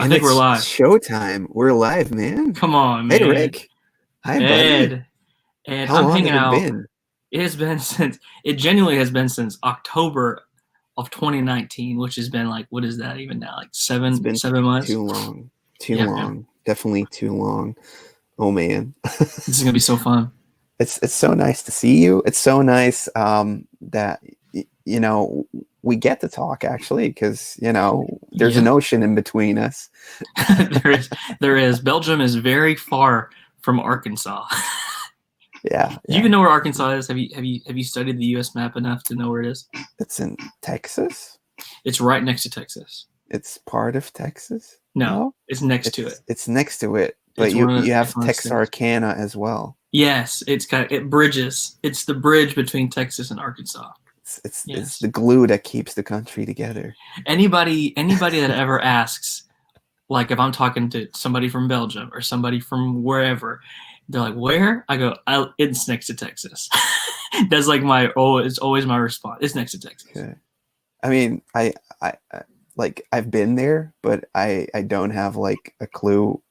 I think we're live. Showtime. We're live, man. Come on, man. Hey, Rick. Hi, buddy. Ed, How I'm long hanging has it out. been? It genuinely has been since October of 2019, which has been like, what is that even now? Like seven months? Too long. Too Yeah, long. man. Definitely too long. Oh, man. This is going to be so fun. It's so nice to see you. It's so nice that, we get to talk, actually, because, there's an ocean in between us. There is. Belgium is very far from Arkansas. Yeah. Do you even know where Arkansas is? Have you studied the U.S. map enough to know where it is? It's in Texas? It's right next to Texas. It's part of Texas? No? It's next to it. It's next to it, but you have Texarkana as well. Yes, it bridges. It's the bridge between Texas and Arkansas. It's the glue that keeps the country together. Anybody that ever asks, like if I'm talking to somebody from Belgium or somebody from wherever, they're like, "Where?" I go, "It's next to Texas." That's like it's always my response. It's next to Texas. Okay. I mean, I've been there, but I don't have like a clue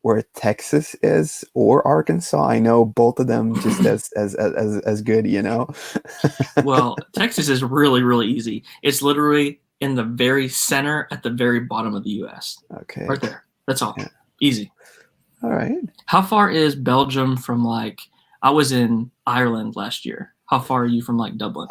where Texas is or Arkansas. I know both of them just as good, Well, Texas is really, really easy. It's literally in the very center at the very bottom of the U.S. Okay. Right there. That's all. Yeah. Easy. All right. How far is Belgium from I was in Ireland last year. How far are you from Dublin?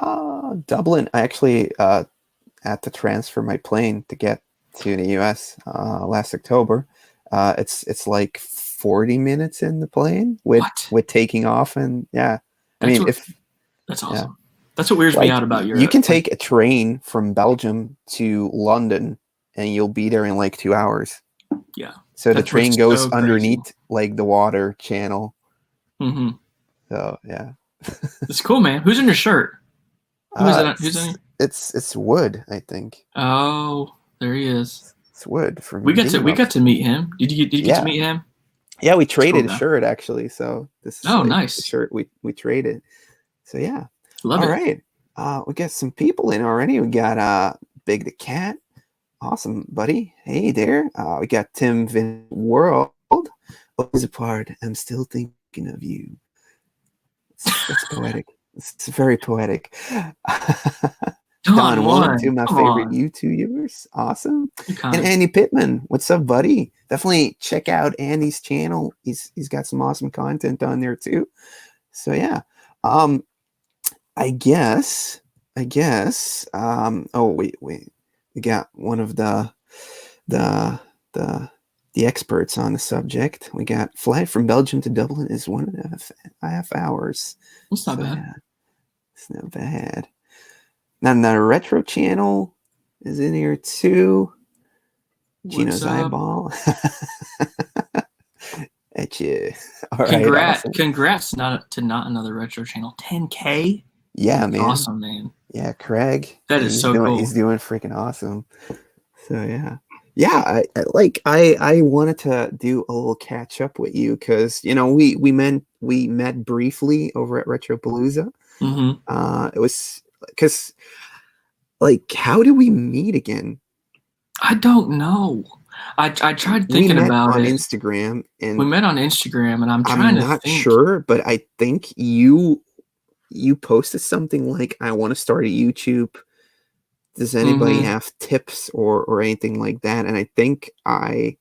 Dublin, I actually had to transfer my plane to get to the U.S. Last October. It's like 40 minutes in the plane with taking off, and yeah. That's awesome. Yeah. That's what weirds me out about Europe. You can take a train from Belgium to London, and you'll be there in like 2 hours. Yeah. So the train goes underneath the water channel. Mm-hmm. So yeah. It's cool, man. Who's in your shirt? Who's in? It's Wood, I think. Oh, there he is. It's Wood from. We got to meet him. Did you get to meet him? Yeah, we traded a shirt actually. So this is nice. The shirt we traded. So yeah. Love it. All right. We got some people in already. We got Big the Cat. Awesome, buddy. Hey there. We got Tim Vin World. Always apart. I'm still thinking of you. It's poetic. It's very poetic. Don One, two of my favorite YouTubers. Awesome. And Andy Pittman. What's up, buddy? Definitely check out Andy's channel. He's got some awesome content on there too. So yeah. I guess. Oh wait. We got one of the experts on the subject. We got flight from Belgium to Dublin is 1.5 hours. That's not bad. Yeah, it's not bad. Now retro channel is in here too. Gino's eyeball. At you. All right. Congrats to not another retro channel. 10K. Yeah, man. Awesome, man. Yeah, Craig. That is so cool. He's doing freaking awesome. So yeah. Yeah, I wanted to do a little catch up with you because we met briefly over at RetroPalooza. Mm-hmm. It was because how did we meet again? I don't know. I tried thinking about it on Instagram, and we met on Instagram, and I'm not sure, but I think you posted something like, I want to start a YouTube. Does anybody have tips or anything like that? And I think I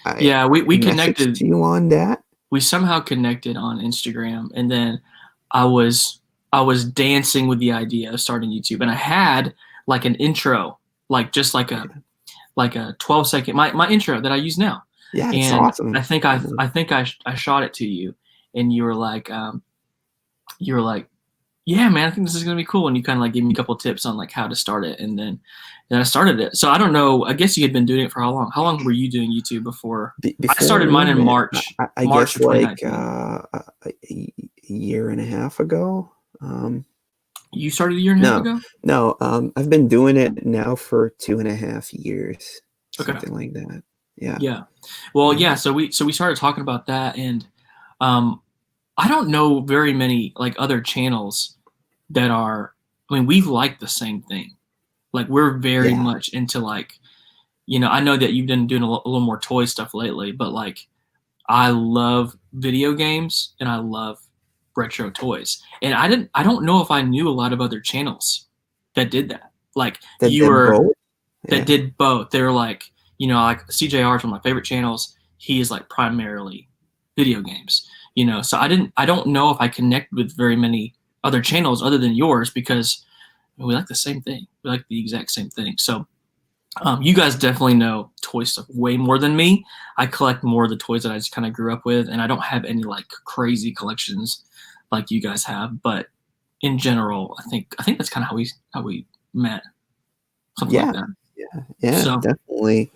we connected to you on that. We somehow connected on Instagram, and then I was dancing with the idea of starting YouTube, and I had an intro, just like a 12-second my intro that I use now. Yeah, it's awesome. I think I shot it to you, and you were like, yeah, man, I think this is gonna be cool. And you kind of gave me a couple tips on how to start it, and then I started it. So I don't know. I guess you had been doing it for how long? How long were you doing YouTube before? I started mine in March. I March guess a year and a half ago. You started a year and a half ago? No, I've been doing it now for 2.5 years. Okay. Something like that. Yeah. Yeah. Well, yeah. So we started talking about that, and I don't know very many other channels that are. I mean, we like the same thing. We're very much into I know that you've been doing a little more toy stuff lately, but like I love video games and I love retro toys. And I don't know if I knew a lot of other channels that did that. Like That did both. that did both. They were like, like CJR is one of my favorite channels. He is like primarily video games, so I don't know if I connect with very many other channels other than yours because we like the same thing. We like the exact same thing. So you guys definitely know toy stuff way more than me. I collect more of the toys that I just kind of grew up with, and I don't have any like crazy collections like you guys have. But in general, I think that's kind of how we met, something like that. Yeah, So definitely.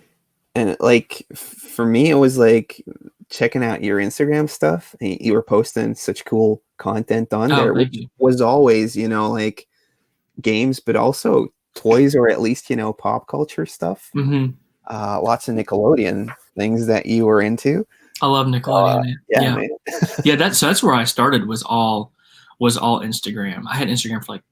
And like for me, it was like checking out your Instagram stuff. And you were posting such cool content on there, thank which you. was always, like games, but also toys or at least, pop culture stuff. Mm-hmm. Lots of Nickelodeon things that you were into. I love Nickelodeon, man. Yeah, Yeah, man. yeah. That's where I started. Was all Instagram. I had Instagram for like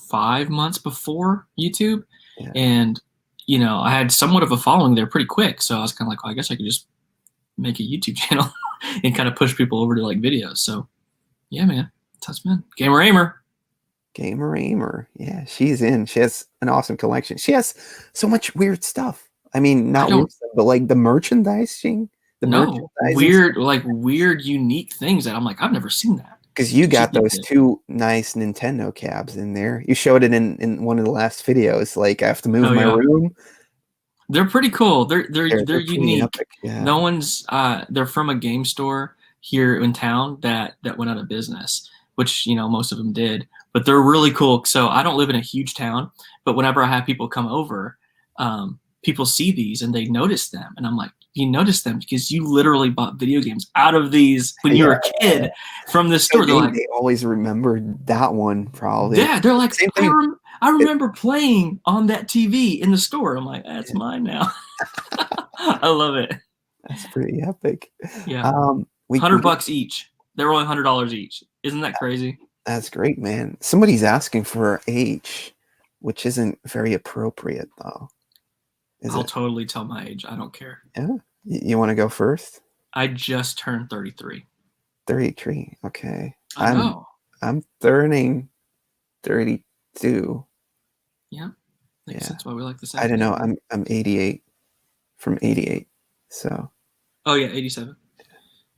5 months before YouTube, Yeah. and I had somewhat of a following there pretty quick. So I was kind of like, well, I guess I could just make a YouTube channel and kind of push people over to like videos. So yeah, man, that's been Gamer Aimer. Gamer Aimer. Yeah, she's in. She has an awesome collection. She has so much weird stuff. I mean, not weird stuff, but like the merchandising. Weird, unique things that I'm like, I've never seen that. Because you got those two nice Nintendo cabs in there. You showed it in one of the last videos. Like, I have to move my room. They're pretty cool. They're unique. Epic, yeah. No one's they're from a game store here in town that went out of business, which most of them did. But they're really cool. So I don't live in a huge town, but whenever I have people come over, people see these and they notice them, and I'm like, you notice them because you literally bought video games out of these when you were a kid from this store. They always remembered that one, probably. Yeah, they're like, I remember playing on that TV in the store. I'm like, that's mine now. I love it. That's pretty epic. Yeah. $100 each. They're only $100 each. Isn't that crazy? That's great, man. Somebody's asking for age, which isn't very appropriate, though. I'll totally tell my age. I don't care. Yeah. You want to go first? I just turned 33. 33. Okay. I know. I'm turning 32. Yeah. Makes sense why we like the same. I don't know. I'm 88 from 88. So. Oh yeah, 87.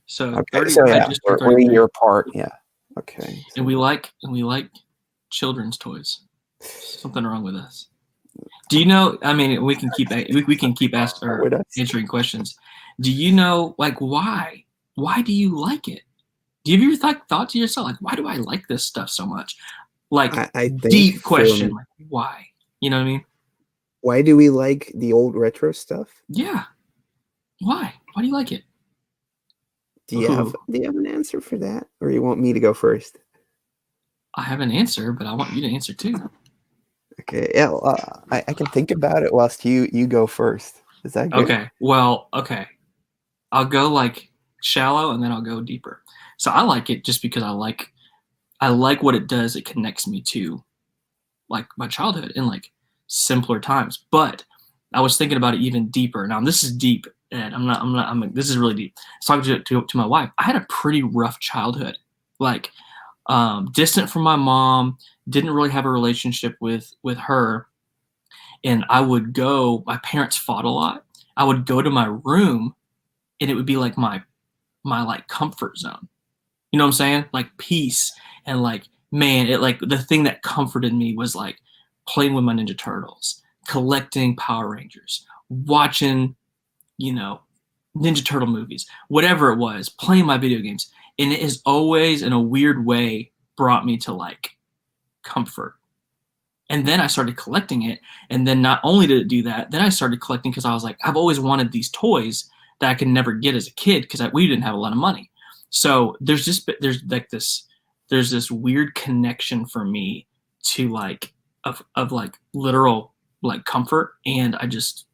So, okay, 30, so yeah, we're a year apart. Yeah. Okay. So. And we like children's toys. Something wrong with us. Do you know? I mean, we can keep answering questions. Do you know, like, why? Why do you like it? Do you ever thought to yourself, like, why do I like this stuff so much? Like, I deep question, like, why? You know what I mean? Why do we like the old retro stuff? Yeah. Why? Why do you like it? Do you have an answer for that, or you want me to go first? I have an answer, but I want you to answer too. Okay, yeah, I can think about it whilst you go first. Is that good? Okay, well, okay. I'll go like shallow and then I'll go deeper. So I like it just because I like what it does. It connects me to like my childhood in like simpler times. But I was thinking about it even deeper. Now this is deep, and this is really deep. So I was talking to my wife. I had a pretty rough childhood, like distant from my mom. Didn't really have a relationship with her, and I would go. My parents fought a lot. I would go to my room, and it would be like my like comfort zone. You know what I'm saying? Like peace, and like, man, it like the thing that comforted me was like playing with my Ninja Turtles, collecting Power Rangers, watching, Ninja Turtle movies, whatever it was, playing my video games, and it has always, in a weird way, brought me to like comfort. And then I started collecting it, and then not only did it do that, then I started collecting because I was like, I've always wanted these toys that I could never get as a kid because we didn't have a lot of money. So there's this weird connection for me to like of like literal like comfort, and I just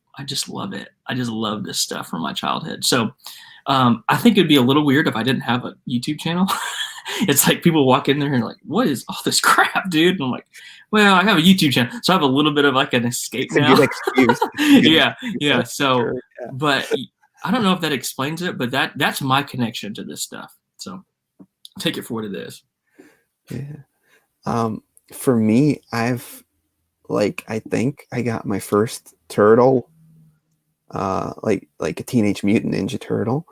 love it. I just love this stuff from my childhood. So I think it'd be a little weird if I didn't have a YouTube channel it's like people walk in there and like, what is all this crap, dude? And I'm like, well, I have a YouTube channel, so I have a little bit of like an escape It's a now. good excuse. Yeah, yeah. That's So, sure, yeah. but I don't know if that explains it, but that's my connection to this stuff. So take it for what it is. Yeah. For me, I think I got my first turtle, like a Teenage Mutant Ninja Turtle,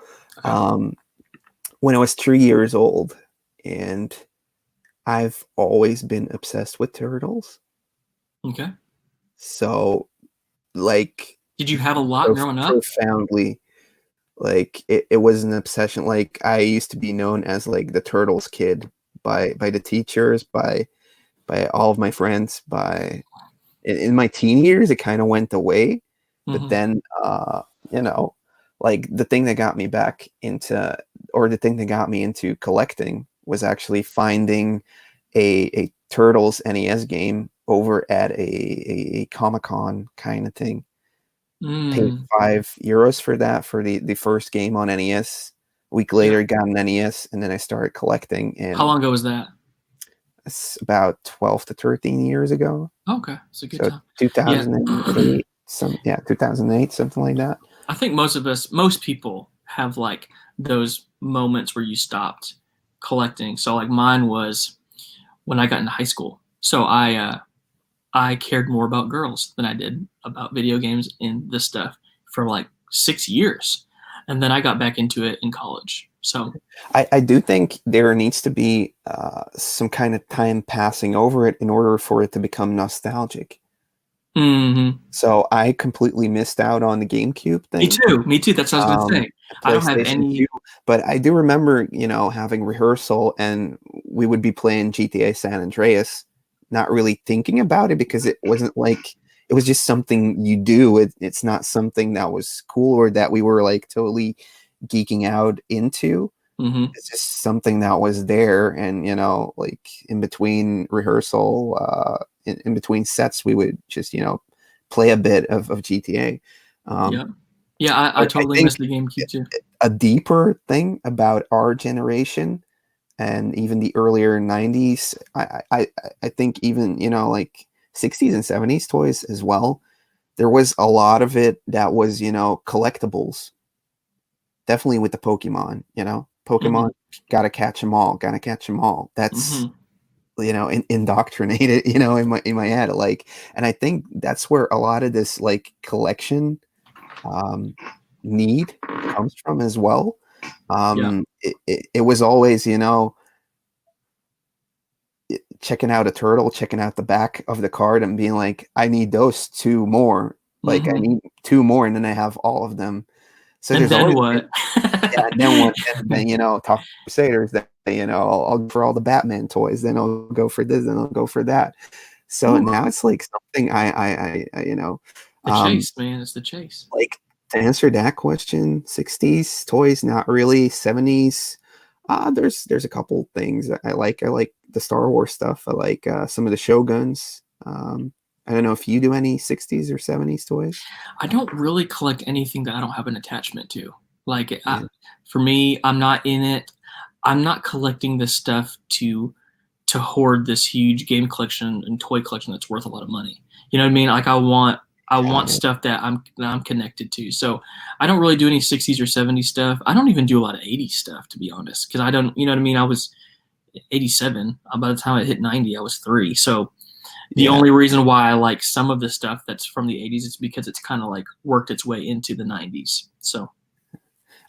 when I was 3 years old, and I've always been obsessed with turtles. Okay. So, like, did you have a lot growing up? Profoundly, like it was an obsession. Like I used to be known as like the turtles kid by the teachers, by all of my friends. By in my teen years, it kind of went away, but then like the thing that got me back into, or the thing that got me into collecting, was actually finding a Turtles NES game over at a Comic-Con kind of thing. Paid €5 for that, for the first game on NES. A week later, got an NES, and then I started collecting. And how long ago was that? It's about 12 to 13 years ago. Okay, it's a good time. 2008, 2008, something like that. I think most people have like those moments where you stopped collecting. So like mine was when I got into high school. So I cared more about girls than I did about video games and this stuff for like 6 years. And then I got back into it in college. So I do think there needs to be some kind of time passing over it in order for it to become nostalgic. So I completely missed out on the GameCube thing. Me too. That's what I was going to say. I don't have any. 2, but I do remember, having rehearsal, and we would be playing GTA San Andreas, not really thinking about it because it wasn't like, it was just something you do. It's not something that was cool or that we were like totally geeking out into. It's just something that was there, and like in between rehearsal, in between sets, we would just play a bit of GTA. I totally missed the GameCube too. A deeper thing about our generation, and even the earlier 90s, I think even like 60s and 70s toys as well, there was a lot of it that was collectibles. Definitely with the Pokemon, gotta catch them all. That's indoctrinated in my head, like. And I think that's where a lot of this like collection need comes from as well. It was always checking out a turtle, checking out the back of the card and being like, I need those 2 more, like I need 2 more, and then I have all of them. So and there's then always what? and then what? And then talk Crusaders. That I'll go for all the Batman toys. Then I'll go for this. Then I'll go for that. So now it's like something I the chase, man. It's the chase. Like, to answer that question, 60s toys, not really. 70s, there's a couple things I like. I like the Star Wars stuff. I like some of the Shoguns. I don't know if you do any 60s or 70s toys. I don't really collect anything that I don't have an attachment to. Like, for me, I'm not in it. I'm not collecting this stuff to hoard this huge game collection and toy collection that's worth a lot of money. You know what I mean? Like, I want stuff that I'm connected to. So I don't really do any 60s or 70s stuff. I don't even do a lot of 80s stuff, to be honest, because I don't. You know what I mean? I was 87. By the time I hit 90, I was 3. So the only reason why I like some of the stuff that's from the 80s is because it's kind of like worked its way into the 90s. So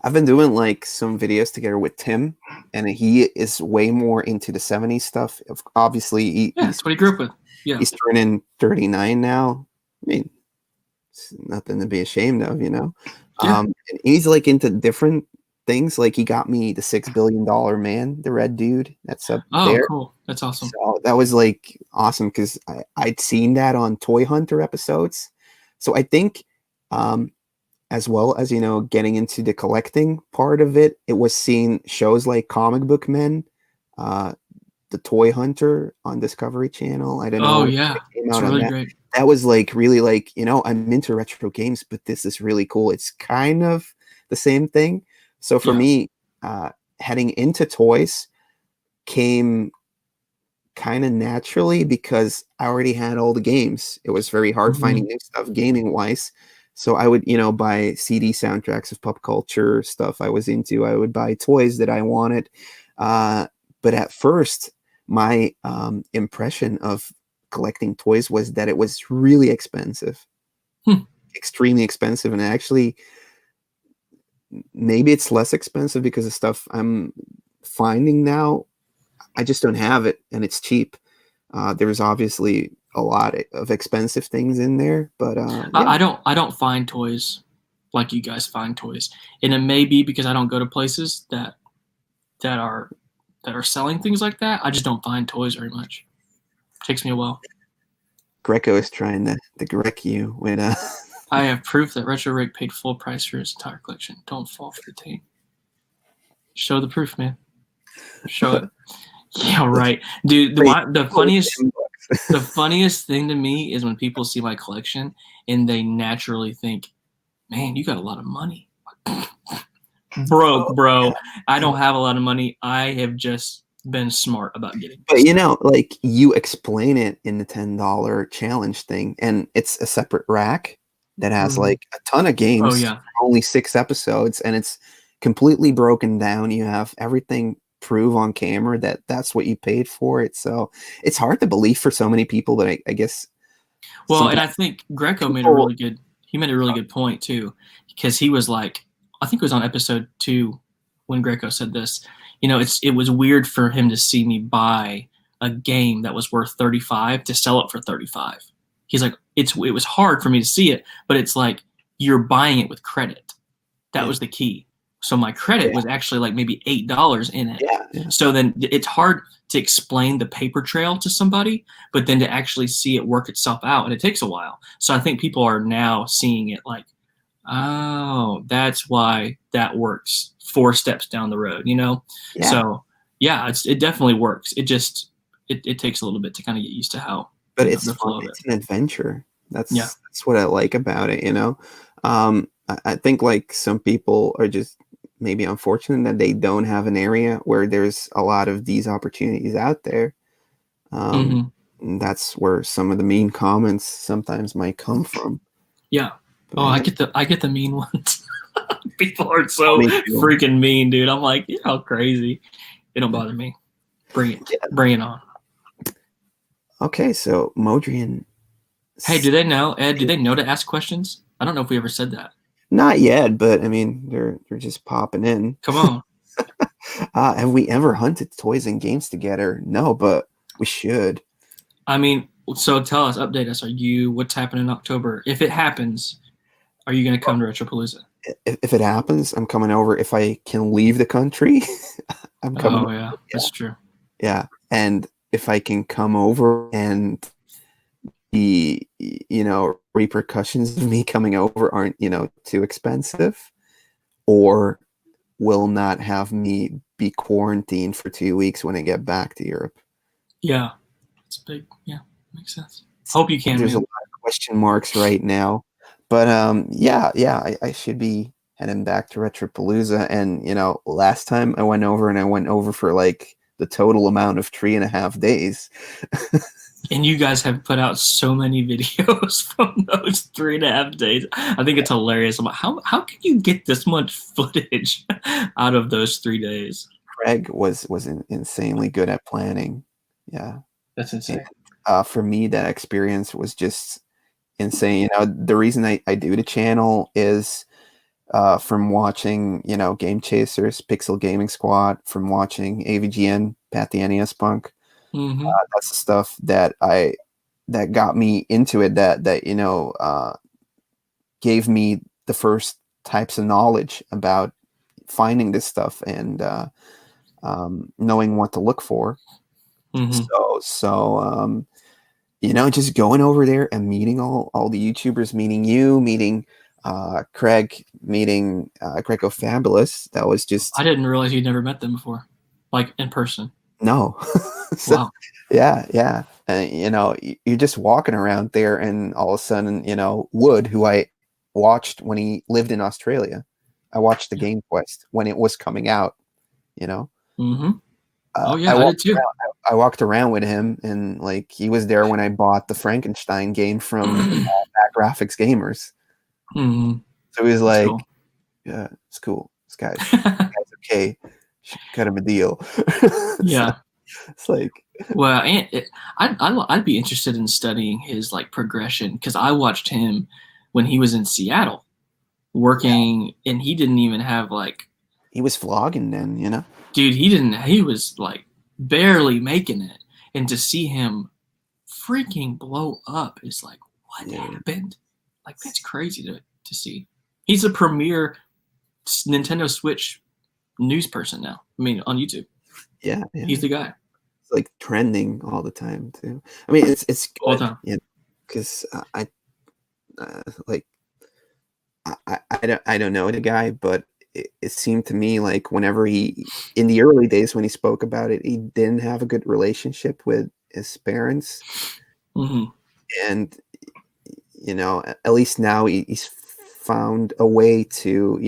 I've been doing like some videos together with Tim, and he is way more into the 70s stuff. Obviously, that's what he grew up with. Yeah, he's turning 39 now. I mean, it's nothing to be ashamed of, and he's like into different things. Like, he got me the $6 billion man, the red dude that's up there. Oh, cool. That's awesome. So that was like awesome because I'd seen that on Toy Hunter episodes. So I think, as well as, getting into the collecting part of it, it was seeing shows like Comic Book Men, the Toy Hunter on Discovery Channel. I don't know. Oh, yeah. It's really great. That was like really like, I'm into retro games, but this is really cool. It's kind of the same thing. So for me, heading into toys, came kind of naturally because I already had all the games. It was very hard finding new stuff gaming wise. So I would, buy CD soundtracks of pop culture stuff I was into. I would buy toys that I wanted. But at first, my impression of collecting toys was that it was really expensive, extremely expensive. And actually, maybe it's less expensive because the stuff I'm finding now, I just don't have it and it's cheap. There's obviously a lot of expensive things in there, but I don't find toys like you guys find toys, and it may be because I don't go to places that are selling things like that. I just don't find toys very much. It takes me a while. Greco is trying to Grec you with I have proof that Retro Rick paid full price for his entire collection. Don't fall for the tape. Show the proof, man. Show it. Yeah, right, dude. The funniest thing to me is when people see my collection and they naturally think, "Man, you got a lot of money." Broke, bro. I don't have a lot of money. I have just been smart about getting. But like you explain it in the $10 challenge thing, and it's a separate rack that has like a ton of games. Oh yeah, only 6 episodes, and it's completely broken down. You have everything prove on camera that that's what you paid for it. So it's hard to believe for so many people, but I guess. Well, and I think Greco made a really good. He made a really good point too, because he was like, I think it was on episode 2 when Greco said this. It was weird for him to see me buy a game that was worth 35 to sell it for 35. He's like, it was hard for me to see it, but it's like you're buying it with credit. That was the key. So my credit was actually like maybe $8 in it. Yeah. So then it's hard to explain the paper trail to somebody, but then to actually see it work itself out, and it takes a while. So I think people are now seeing it like, oh, that's why that works 4 steps down the road, Yeah. So yeah, it definitely works. It just it takes a little bit to kind of get used to how. But it's fun. It's an adventure. That's what I like about it. I think like some people are just maybe unfortunate that they don't have an area where there's a lot of these opportunities out there. And that's where some of the mean comments sometimes might come from. Yeah. But I get the mean ones. People are so freaking mean, dude. I'm like, you're all crazy. It don't bother me. Bring it on. Okay, so Modrian. Hey, do they know, Ed? Do they know to ask questions? I don't know if we ever said that. Not yet, but I mean, they're just popping in. Come on. Have we ever hunted toys and games together? No, but we should. I mean, so tell us, update us. What's happening in October? If it happens, are you going to come to RetroPalooza? If it happens, I'm coming over. If I can leave the country, I'm coming. Oh yeah, that's true. Yeah, and if I can come over and the repercussions of me coming over aren't too expensive, or will not have me be quarantined for 2 weeks when I get back to Europe. Yeah, it's big. Yeah, makes sense. Hope you can. There's a lot of question marks right now, but I should be heading back to RetroPalooza. And last time I went over for like the total amount of 3.5 days. And you guys have put out so many videos from those 3.5 days. I think it's hilarious. I'm like, how can you get this much footage out of those 3 days? Craig was insanely good at planning. Yeah, that's insane. And, for me, that experience was just insane. The reason I do the channel is from watching Game Chasers, Pixel Gaming Squad, from watching AVGN, Pat the NES Punk. That's the stuff that got me into it, that gave me the first types of knowledge about finding this stuff and knowing what to look for. So just going over there and meeting all the YouTubers, meeting you, meeting Craig, meeting Greco Fabulous. That was just, I didn't realize you'd never met them before, like in person. No. So, wow. Yeah. And, you're just walking around there, and all of a sudden, Wood, who I watched when he lived in Australia, I watched the Game Quest when it was coming out, Oh I yeah, I did walked too. I walked around with him, and like he was there when I bought the Frankenstein game from Back Graphics Gamers. Mhm. So he was That's like, cool. "Yeah, it's cool. This guy's okay. Should cut him a deal." So Yeah. it's like, Well, and I'd be interested in studying his like progression because I watched him when he was in Seattle yeah, working, and he didn't even have like, he was vlogging then, you know. dude, he was like barely making it, and to see him freaking blow up is like, what Yeah, happened? Like that's crazy to see. He's a premier Nintendo Switch news person now. I mean, on YouTube, yeah, yeah. he's the guy It's like trending all the time too. I mean, it's all the good, time. you know, because like I don't know the guy, but it seemed to me like whenever he in the early days when he spoke about it, he didn't have a good relationship with his parents, Hmm. and you know, at least now he's found a way to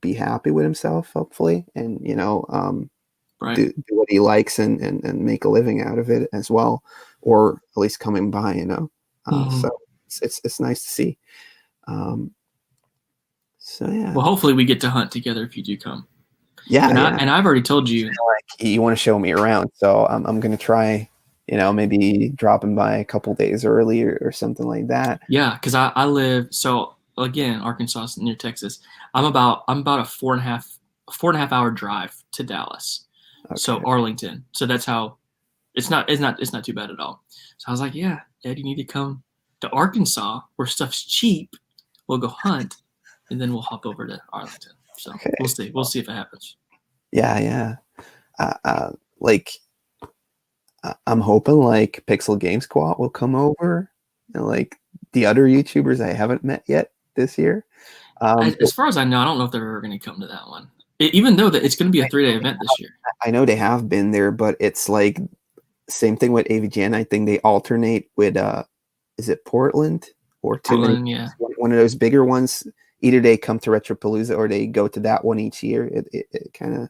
be happy with himself, hopefully, and Right. do what he likes and make a living out of it as well, or at least coming by, Hmm. so it's nice to see. Um, so Well, yeah, hopefully we get to hunt together if you do come. yeah, And I yeah. and I've already told you, Like you want to show me around, so I'm gonna try, maybe dropping by a couple days early or something like that. yeah, because I live so again Arkansas is near Texas. I'm about a 4.5 hour drive to Dallas, so Okay. Arlington. So that's how it's not too bad at all. So I was like, yeah, Ed, you need to come to Arkansas where stuff's cheap. We'll go hunt, and then we'll hop over to Arlington. So we'll Okay. see. We'll see if it happens. Yeah, yeah. Like I'm hoping like Pixel Game Squad will come over, and like the other YouTubers I haven't met yet this year. As far as I know, I don't know if they're ever going to come to that one. Even though that it's going to be a 3 day event this year. I know they have been there, but it's like same thing with AVGN. I think they alternate with is it Portland or too many Portland, yeah. one of those bigger ones. Either they come to RetroPalooza or they go to that one each year. It kind of,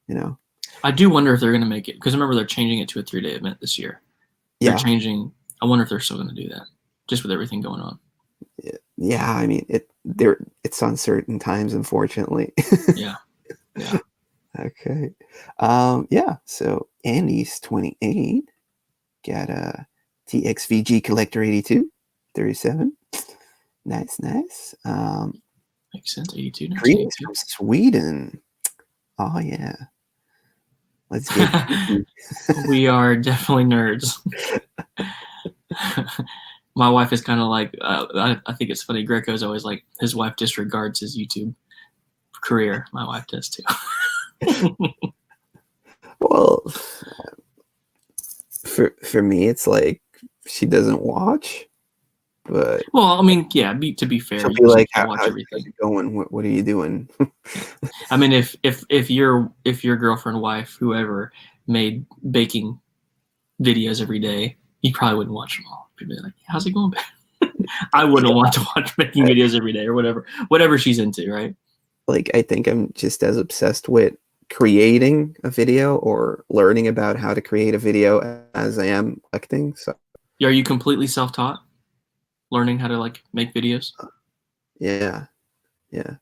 you know, I do wonder if they're going to make it because remember they're changing it to a 3 day event this year. They're yeah, changing. I wonder if they're still going to do that just with everything going on. yeah. I mean, it's uncertain times, unfortunately. Yeah, yeah. Okay. Yeah. So Andy's 28 got a TXVG Collector 82, 37. Nice, nice. Makes sense. 82, Greetings 1982. from Sweden. Oh yeah. Let's get We are definitely nerds. My wife is kind of like, I think it's funny. Greco's always like, his wife disregards his YouTube career. My wife does too. well. For me, it's like she doesn't watch, but Well, I mean, yeah. To be fair, she'll be she like, can't watch how's everything. it going? What are you doing?" Yeah. I mean, if your girlfriend, wife, whoever made baking videos every day, you probably wouldn't watch them all. You'd be like, how's it going? I wouldn't want to watch baking videos every day or whatever she's into, right? Like, I think I'm just as obsessed with creating a video or learning about how to create a video as I am acting. So Are you completely self-taught, learning how to like make videos? yeah, yeah.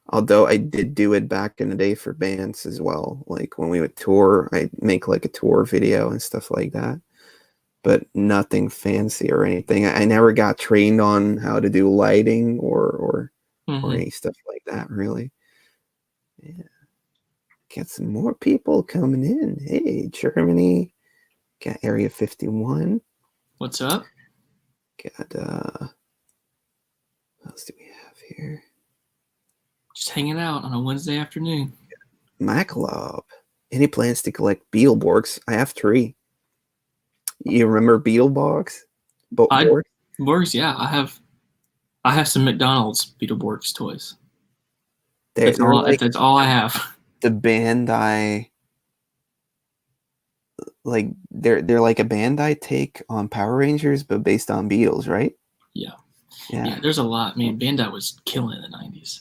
Although I did do it back in the day for bands as well. Like when we would tour, I'd make like a tour video and stuff like that. But nothing fancy or anything. I never got trained on how to do lighting or Mm-hmm. any stuff like that, really. Yeah. Got some more people coming in. Hey, Germany. Got Area 51. What's up? Got what else do we have here? Just hanging out on a Wednesday afternoon. Maclob. Any plans to collect Beetleborgs? I have 3. You remember Beetleborgs? I Borg? Borgs, yeah. I have some McDonald's Beetleborgs toys. They're, they're like That's all I have. the band I like. They're like a band I take on Power Rangers, but based on Beatles, right? Yeah. Yeah. Yeah, there's a lot. Man, Bandai was killing in the 90s.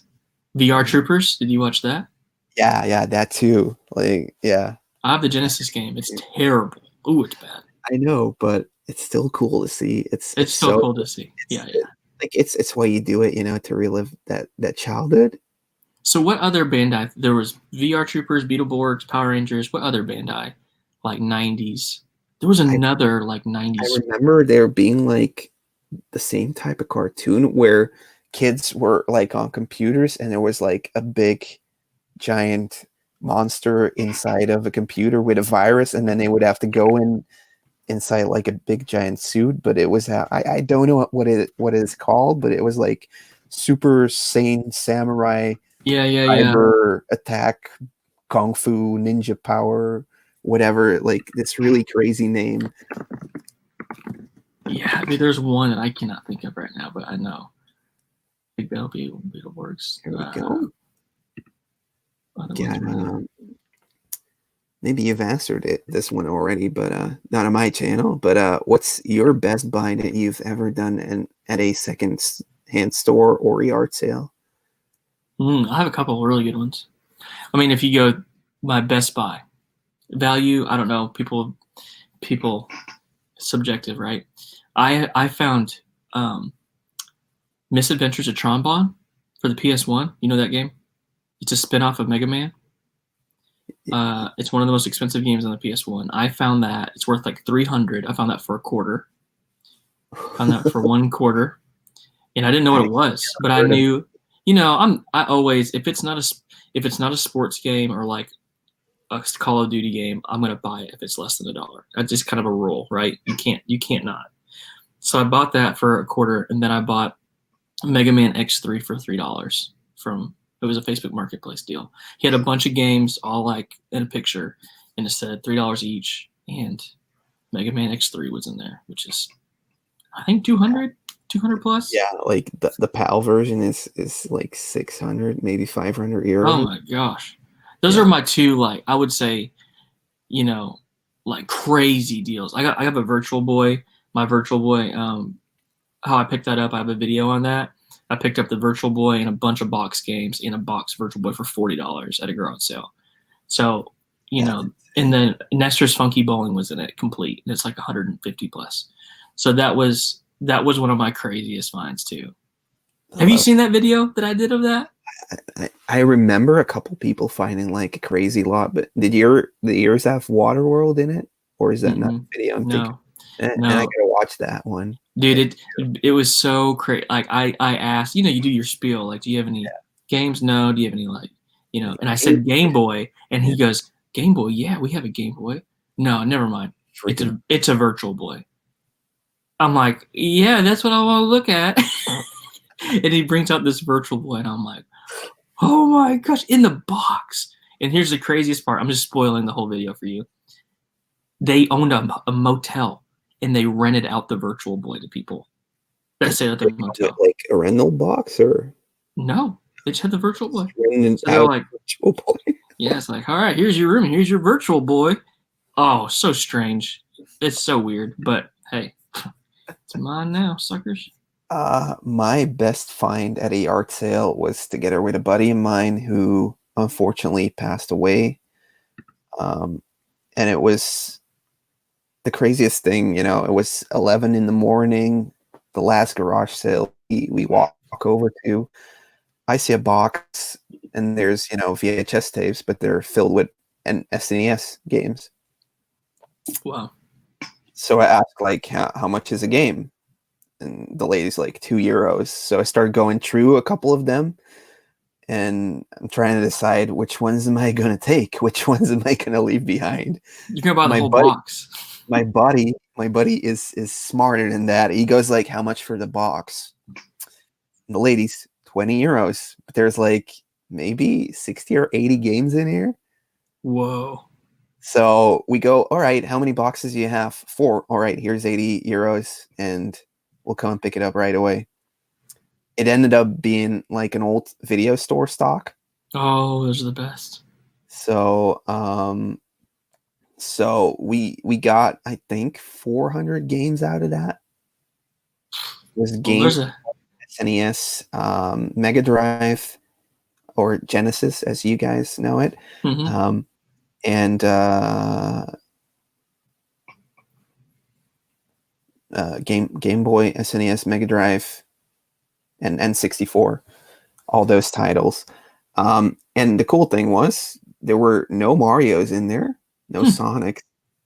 VR Troopers, did you watch that? Yeah, yeah, that too. Like, yeah. I have the Genesis game. It's terrible. Ooh, it's bad. I know, but it's still cool to see. It's Still so cool to see. Yeah, yeah. like it's why you do it, to relive that childhood. So what other Bandai? There was VR Troopers, Beetleborgs, Power Rangers. What other Bandai? Like 90s. There was I another like I 90s. remember there being like the same type of cartoon where kids were like on computers and there was like a big giant monster inside of a computer with a virus, and then they would have to go inside like a big giant suit. But it was I don't know what it is called, but it was like Super Saiyan Samurai Yeah, yeah, yeah. Cyber Attack Kung Fu Ninja Power, whatever, like this really crazy name. Yeah, I mean, there's one that I cannot think of right now, but I know. I think that'll be Beetleborgs. Here we go. Other Yeah, ones, maybe you've answered this one already, but not on my channel. But what's your best buy that you've ever done at a second hand store or yard sale? I have a couple of really good ones. I mean, if you go my Best Buy value, I don't know. People, subjective, right? I found Misadventures of Trombone for the PS1. You know that game? It's a spinoff of Mega Man. It's one of the most expensive games on the PS1. I found that it's worth like 300. I found that for a quarter. Found that for one quarter, and I didn't know what it was, but I knew. I always if it's not a sports game or like a Call of Duty game, I'm gonna buy it if it's less than $1. That's just kind of a rule, right? You can't not. So I bought that for a quarter, and then I bought Mega Man X3 for $3 from. It was a Facebook Marketplace deal. He had a bunch of games all like in a picture, and it said $3 each, and Mega Man X3 was in there, which is I think 200 plus. Yeah, like the PAL version is like 600, maybe 500 euros. Oh my gosh, those are my two, like I would say, like crazy deals. I have a Virtual Boy. My Virtual Boy. How I picked that up, I have a video on that. I picked up the Virtual Boy and a bunch of box games in a box Virtual Boy for $40 at a garage sale. So, and then Nestor's Funky Bowling was in it complete, and it's like 150 plus. So that was one of my craziest finds too. Have you seen that video that I did of that? I remember a couple people finding like a crazy lot, but did yours have Waterworld in it, or is that not the video I'm thinking? And I gotta watch that one, dude. It was so crazy. Like I asked, you do your spiel, like, do you have any games? No. Do you have any And I said Game Boy, and he goes, Game Boy? Yeah, we have a Game Boy. No, never mind. It's a Virtual Boy. I'm like, yeah, that's what I want to look at. And he brings out this Virtual Boy, and I'm like, oh my gosh, in the box. And here's the craziest part. I'm just spoiling the whole video for you. They owned a motel, and they rented out the Virtual Boy to people that stayed at the motel. Like a rental box, or no? They just had the Virtual Boy. So they're like, Virtual Boy. Yeah, it's like, all right, here's your room, here's your Virtual Boy. Oh, so strange. It's so weird, but hey, it's mine now, suckers. My best find at a art sale was together with a buddy of mine who unfortunately passed away. And it was the craziest thing, it was 11 in the morning, the last garage sale we walk over to. I see a box and there's, VHS tapes, but they're filled with SNES games. Wow. So I asked, like, how much is a game? And the lady's like, €2. So I started going through a couple of them, and I'm trying to decide which ones am I going to take? Which ones am I going to leave behind? You're going to buy the whole box. My buddy is smarter than that. He goes like, how much for the box? And the lady's €20, but there's like maybe 60 or 80 games in here. Whoa. So we go, all right, how many boxes do you have? 4. All right, here's €80, and we'll come and pick it up right away. It ended up being like an old video store stock. Oh, those are the best. So, we got, I think, 400 games out of that. It was games, SNES, Mega Drive, or Genesis, as you guys know it. and Game Boy, SNES, Mega Drive, and N64. All those titles. And the cool thing was there were no Marios in there, no Sonics,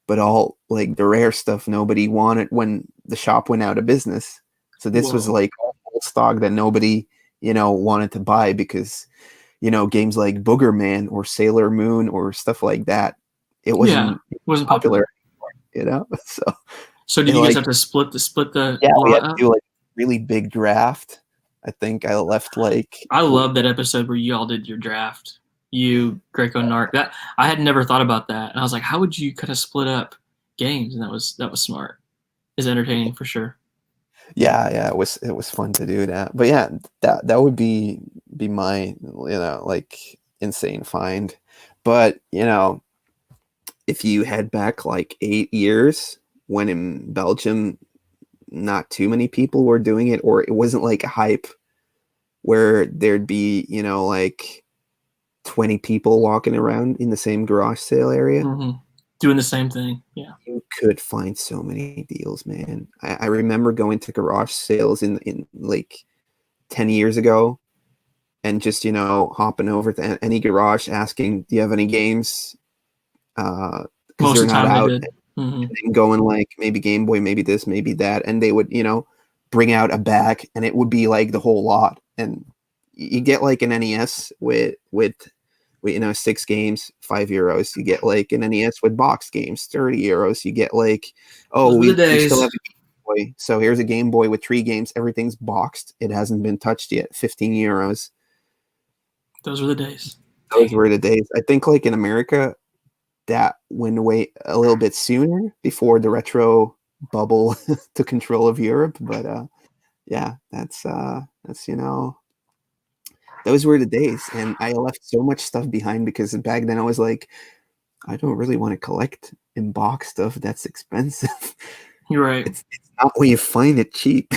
but all like the rare stuff nobody wanted when the shop went out of business. So this was like old stock that nobody, wanted to buy because, games like Booger Man or Sailor Moon or stuff like that, it wasn't popular. Popular. So did you guys have to split the we had lot to up? do like a really big draft. I think I left like I love that episode where you all did your draft. You, Greco, Narc. That I had never thought about that, and I was like, how would you kind of split up games? And that was smart. It's entertaining for sure. Yeah, it was fun to do that. But yeah, that would be my like insane find. But if you head back like 8 years, when in Belgium not too many people were doing it, or it wasn't like a hype where there'd be like 20 people walking around in the same garage sale area. Doing the same thing. Yeah, you could find so many deals, man. I remember going to garage sales in like 10 years ago and just hopping over to any garage asking, do you have any games, because they're not out, and then going like maybe Game Boy, maybe this, maybe that, and they would bring out a bag and it would be like the whole lot, and you get like an NES with 6 games, €5. You get like an NES with box games, €30. You get like, we still have a Game Boy, so here's a Game Boy with 3 games. Everything's boxed. It hasn't been touched yet. €15. Those were the days. Those were the days. I think like in America, that went away a little bit sooner before the retro bubble took control of Europe. But yeah, that's those were the days, and I left so much stuff behind because back then I was like, I don't really want to collect in box stuff. That's expensive. You're right. It's not where you find it cheap.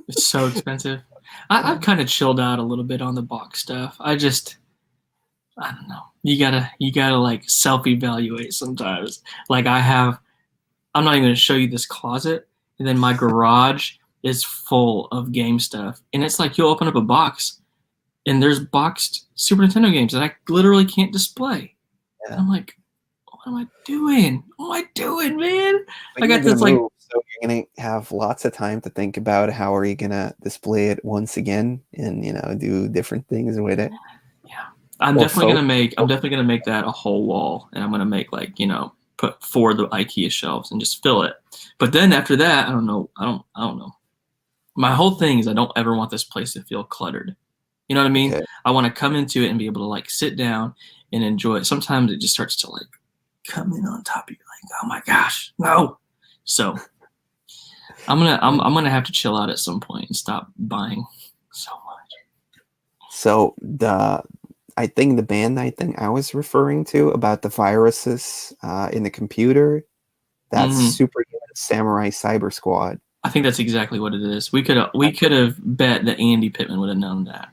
It's so expensive. I've kind of chilled out a little bit on the box stuff. I don't know. You gotta like self-evaluate sometimes. Like I'm not even gonna show you this closet, and then my garage is full of game stuff. And it's like you'll open up a box and there's boxed Super Nintendo games that I literally can't display. Yeah. I'm like, what am I doing? What am I doing, man? I got this like. So you're gonna have lots of time to think about how are you gonna display it once again, and do different things with it. Yeah, I'm definitely gonna make that a whole wall, and I'm gonna make like put 4 of the IKEA shelves and just fill it. But then after that, I don't know. My whole thing is I don't ever want this place to feel cluttered. You know what I mean? Okay. I want to come into it and be able to like sit down and enjoy it. Sometimes it just starts to like come in on top of you, like, oh my gosh, no. So I'm gonna have to chill out at some point and stop buying so much. So I think the band I was referring to about the viruses in the computer, that's Superhuman Samurai Cyber Squad. I think that's exactly what it is. We could have bet that Andy Pittman would have known that.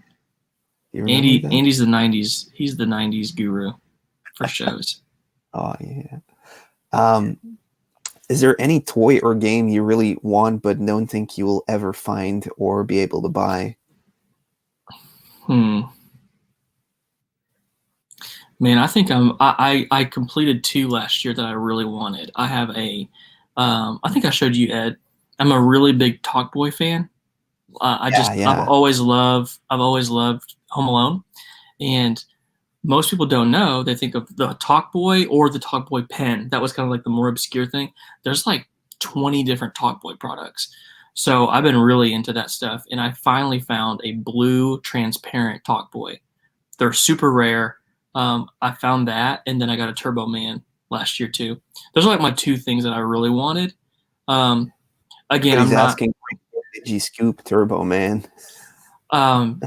Andy's the 90s. He's the 90s guru for shows. Oh yeah. Is there any toy or game you really want but don't think you will ever find or be able to buy? Man, I think I completed 2 last year that I really wanted. I have I think I showed you, Ed. I'm a really big Talk Boy fan. I've always loved Home Alone, and most people don't know. They think of the Talk Boy or the Talk Boy pen. That was kind of like the more obscure thing. There's like 20 different Talk Boy products. So I've been really into that stuff, and I finally found a blue transparent Talk Boy. They're super rare. I found that, and then I got a Turbo Man last year too. Those are like my 2 things that I really wanted. Again, I'm not asking did you scoop Turbo Man?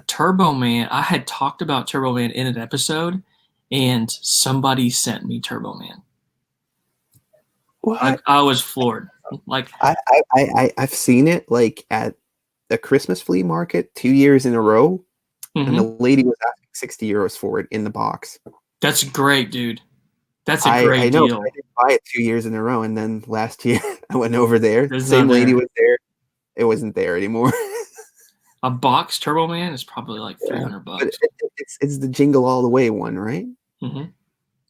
Turbo Man, I had talked about Turbo Man in an episode, and somebody sent me Turbo Man. What? I was floored. Like I've seen it like at the Christmas flea market 2 years in a row, and the lady was asking €60 for it in the box. That's great, dude. That's a I great know deal. I did buy it 2 years in a row, and then last year I went over there. It's not Same lady there. was there. It wasn't there anymore. A box Turbo Man is probably like Yeah, $300 but bucks. it's the Jingle All the Way one, right? Mm-hmm.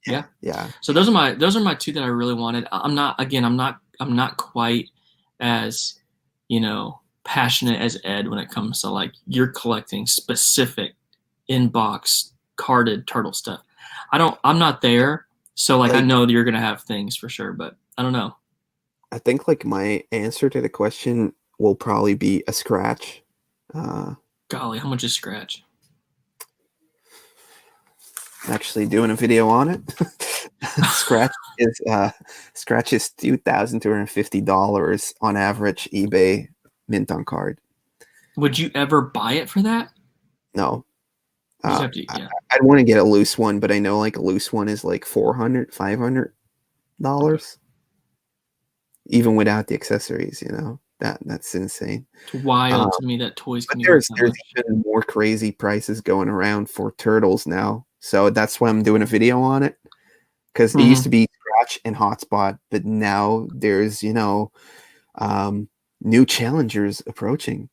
Yeah, Yeah. yeah. So those are my two that I really wanted. I'm not quite as, passionate as Ed when it comes to like you're collecting specific in-box carded turtle stuff. I'm not there. So like I Like, know that you're gonna have things for sure, but I don't know. I think like my answer to the question will probably be a scratch. Uh, Golly, how much is Scratch? Actually doing a video on it. Scratch is $2,250 on average eBay mint on card. Would you ever buy it for that? No. You just have to, I, yeah. I'd want to get a loose one, but I know like a loose one is like Okay. $400, $500, even without the accessories, that's insane. It's wild Um, to me that toys but can be worth there's that much. even more crazy prices going around for turtles now. So that's why I'm doing a video on it. Because it used Mm-hmm. to be Scratch and Hotspot, but now there's, new challengers approaching.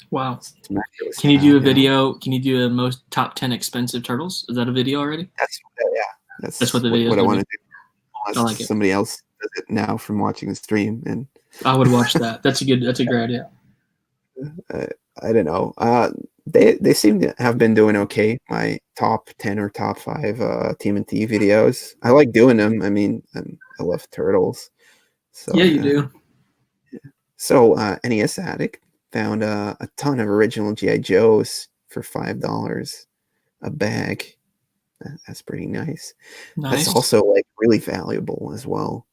Wow. It's miraculous Can you now, do a video? Can you do a most top 10 expensive turtles? Is that a video already? Yeah, That's what that's the video is what I going to want be. to do. I Unless like it. somebody else does it now from watching the stream, and I would watch that. That's a great idea. uh, I don't know. They seem to have been doing okay. My top 10 or top 5 TMNT videos. I like doing them. I mean, I love turtles. Yeah, So you yeah. do. So NES Addict found a ton of original GI Joes for $5 a bag. That's pretty nice. That's Nice. also like really valuable as well.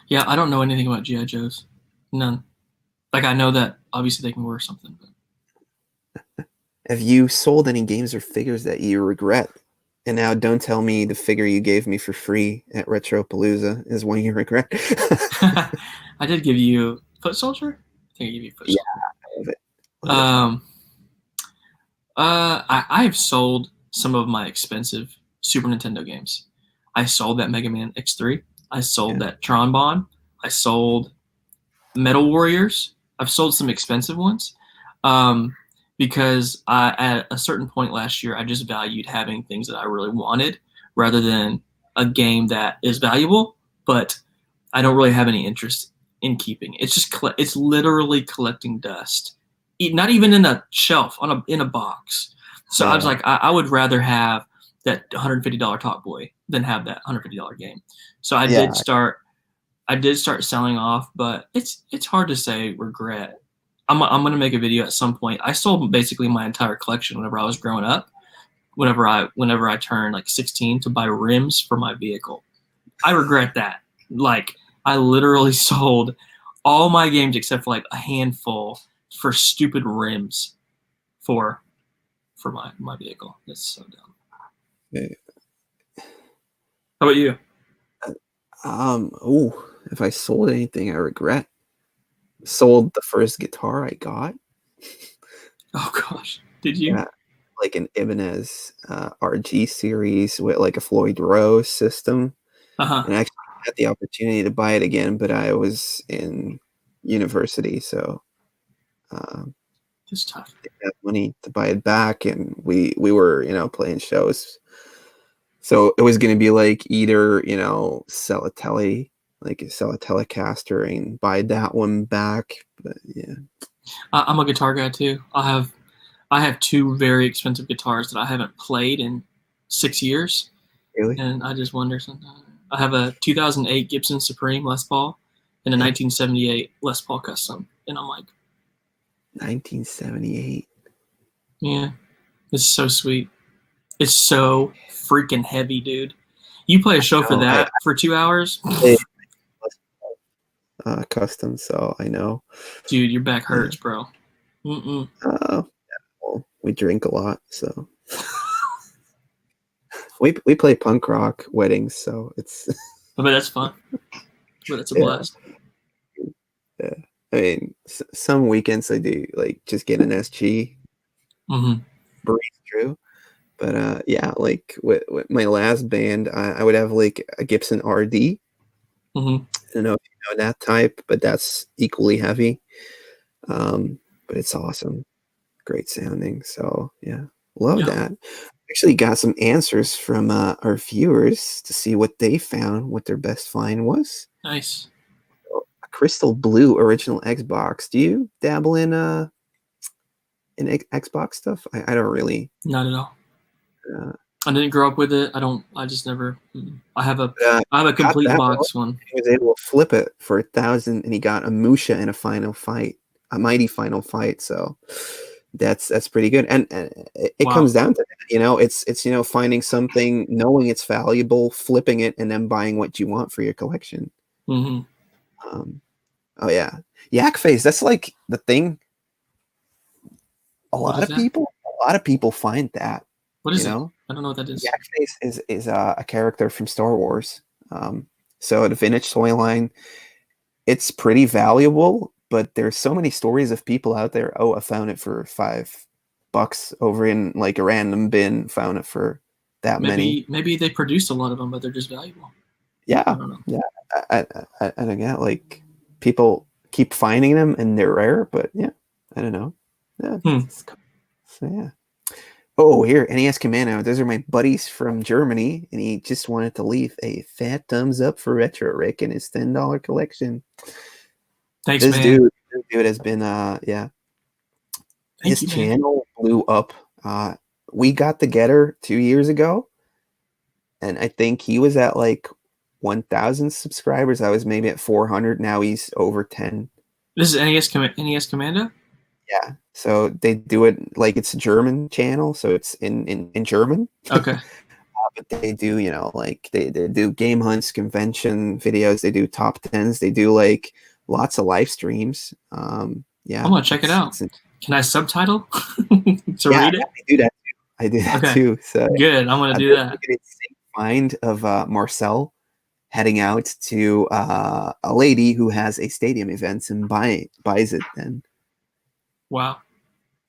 Yeah, I don't know anything about GI Joes. None. Like I know that obviously they can wear something, but Have you sold any games or figures that you regret? And now don't tell me the figure you gave me for free at RetroPalooza is one you regret. I did give you Foot Soldier. I think I gave you Foot Yeah, Soldier. I love it. Love it. Um, I've sold some of my expensive Super Nintendo games. I sold that Mega Man X3. I sold Yeah. that Tron Bond. I sold Metal Warriors. I've sold some expensive ones because at a certain point last year, I just valued having things that I really wanted rather than a game that is valuable, but I don't really have any interest in keeping. It's just it's literally collecting dust, not even in a shelf in a box. So I was Yeah. like, I would rather have that $150 Talk Boy than have that $150 game. So Yeah. I did start selling off, but it's hard to say regret. I'm gonna make a video at some point. I sold basically my entire collection whenever I was growing up. Whenever I turned like 16 to buy rims for my vehicle. I regret that. Like I literally sold all my games except for like a handful for stupid rims for my vehicle. That's so dumb. Yeah. How about you? If I sold anything I regret, sold the first guitar I got. Oh gosh, did you? Yeah, like an Ibanez RG series with like a Floyd Rose system. Uh huh. And I actually had the opportunity to buy it again, but I was in university, so It's tough. didn't have money to buy it back, and we were playing shows, so it was going to be like either sell a Telecaster and buy that one back, but yeah. I'm a guitar guy too. I have two very expensive guitars that I haven't played in 6 years, Really? and I just wonder sometimes. I have a 2008 Gibson Supreme Les Paul and a Yeah. 1978 Les Paul Custom, and I'm like, 1978. yeah, it's so sweet. It's so freaking heavy, dude. You play a show for No, I that for 2 hours, played custom, so I know. dude. Your back Yeah. hurts, bro. Mm-mm. Well, we drink a lot, so we play punk rock weddings, so it's But that's fun. But that's a yeah, blast. yeah. I mean, some weekends I do like just get an SG Mm-hmm. breeze through, But yeah, like with my last band, I would have like a Gibson RD. Mm-hmm. I don't know if you know that type, but that's equally heavy. But it's awesome, great sounding. So yeah, love Yeah. that. Actually, got some answers from our viewers to see what they found, what their best find was. Nice. A crystal blue original Xbox. Do you dabble in Xbox stuff? I don't really. Not at all. Uh, I didn't grow up with it. I don't. I just never. I have a. but, I have a got complete that one. box one. He was able to flip it for 1,000, and he got a Musha in a final fight, a mighty final fight. So that's pretty good. And it Wow. comes down to that, it's finding something, knowing it's valuable, flipping it, and then buying what you want for your collection. Mm-hmm. Um, oh yeah, Yak Face. That's like the thing. What is that? A lot of people find that. What You is it? know, I don't know what that is. Yak Face is a character from Star Wars. So the vintage toy line, it's pretty valuable, but there's so many stories of people out there. Oh, I found it for $5 over in like a random bin. Found it for that many. Maybe they produce a lot of them, but they're just valuable. I Yeah, don't know. yeah. I don't get, like, people keep finding them and they're rare, but yeah, I don't know. Yeah, it's cool. So yeah. Oh, here, NES Commando. Those are my buddies from Germany, and he just wanted to leave a fat thumbs up for Retro Rick and his $10 collection. Thanks, This man. dude has been yeah. Thank His you, man. channel blew up. We got together 2 years ago, and I think he was at like 1,000 subscribers. I was maybe at 400. Now he's over 10. This is NES Commando. Yeah. So they do it like it's a German channel, so it's in German. Okay. But they do, like they do game hunts, convention videos. They do top tens. They do like lots of live streams. Yeah, I'm gonna check it out. Can I subtitle to yeah, read it? I do that too. I do that Okay. too. So Good. I'm gonna do there's that. like an insane find of Marcel heading out to a lady who has a stadium event and buys it. Then Wow.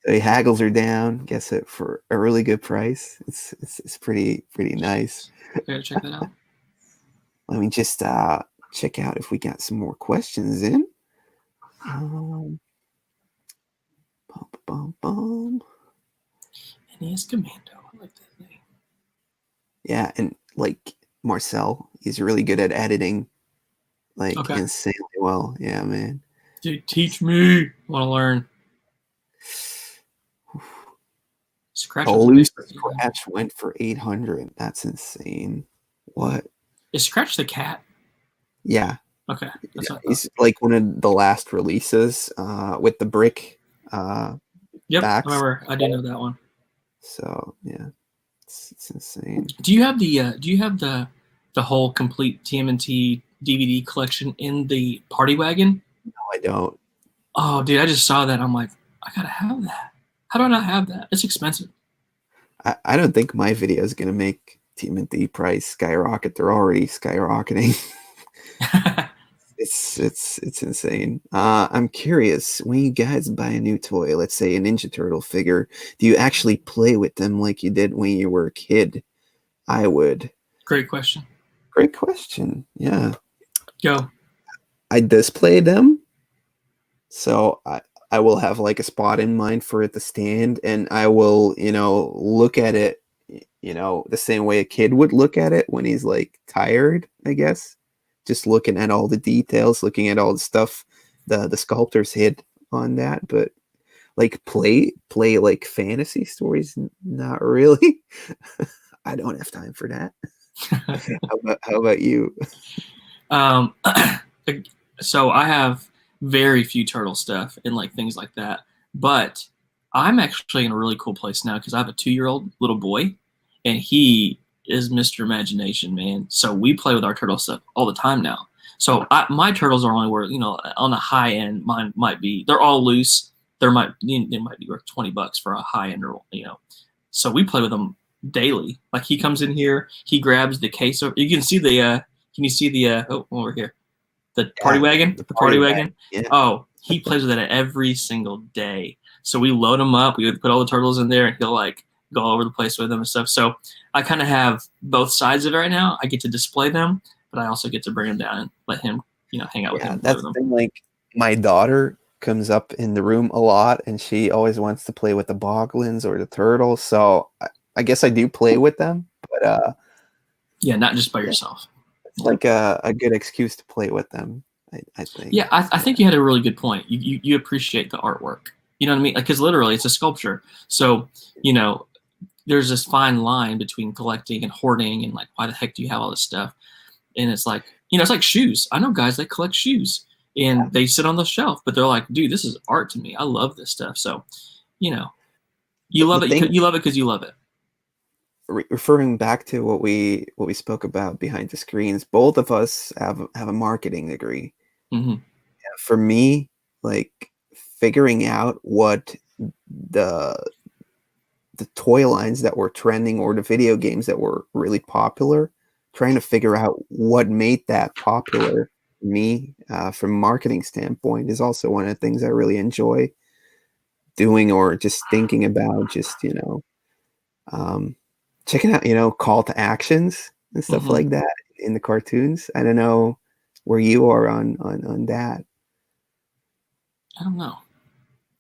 so he haggles her down, gets it for a really good price. It's pretty nice. I gotta check that out. Let me just check out if we got some more questions in. Bum, bum, bum. NES Commando. I like that name. Yeah, and like Marcel, he's really good at editing, like Okay. insanely well. Yeah, man. Dude, teach me. I want to learn. Scratch was Elusive big. Scratch went for 800. That's insane. What? Is Scratch the cat? Yeah. Okay. That's Yeah, what I thought. he's like one of the last releases with the brick Yep. backs. I remember. I do know that one. So yeah, it's insane. Do you have the whole complete TMNT DVD collection in the party wagon? No, I don't. Oh, dude, I just saw that. I'm like, I gotta have that. How do I not have that? It's expensive. I don't think my video is gonna make TMNT price skyrocket. They're already skyrocketing. It's insane. I'm curious, when you guys buy a new toy, let's say a Ninja Turtle figure, do you actually play with them like you did when you were a kid? I would. Great question. Great question. Yeah. Go. I display them, so I will have like a spot in mind for it to stand, and I will, look at it, the same way a kid would look at it when he's like tired, I guess. Just looking at all the details, looking at all the stuff the sculptors hid on that. But like play like fantasy stories, not really. I don't have time for that. How about you? So I have very few turtle stuff and like things like that. But I'm actually in a really cool place now because I have a 2-year-old little boy, and he is Mr. Imagination, man. So we play with our turtle stuff all the time now. So my turtles are only worth, on the high end. Mine might be, they're all loose. They might be worth $20 for a high end, So we play with them daily. Like he comes in here, he grabs the case. You can see can you see oh, over here? The party wagon? The party wagon? Yeah. Oh, he plays with it every single day. So we load him up. We would put all the turtles in there, and he'll like go all over the place with them and stuff. So I kind of have both sides of it right now. I get to display them, but I also get to bring him down and let him, hang out with him and play That's with the them. thing. Like my daughter comes up in the room a lot, and she always wants to play with the boglins or the turtles. So I guess I do play with them, but Yeah, not just by yeah, yourself. it's like a good excuse to play with them. I think. Yeah, I think you had a really good point. You appreciate the artwork. You know what I mean? Like, because literally, it's a sculpture. So there's this fine line between collecting and hoarding, and like, why the heck do you have all this stuff? And it's like, it's like shoes. I know guys that collect shoes, and they sit on the shelf, but they're like, dude, this is art to me. I love this stuff. So, you love The it. thing, You love it because you love it. referring back to what we spoke about behind the screens, both of us have a marketing degree. Mm-hmm. For me, like figuring out what the toy lines that were trending or the video games that were really popular, trying to figure out what made that popular for me from a marketing standpoint is also one of the things I really enjoy doing, or just thinking about, just checking out call to actions and stuff Mm-hmm. like that in the cartoons. I don't know where you are on that. I don't know.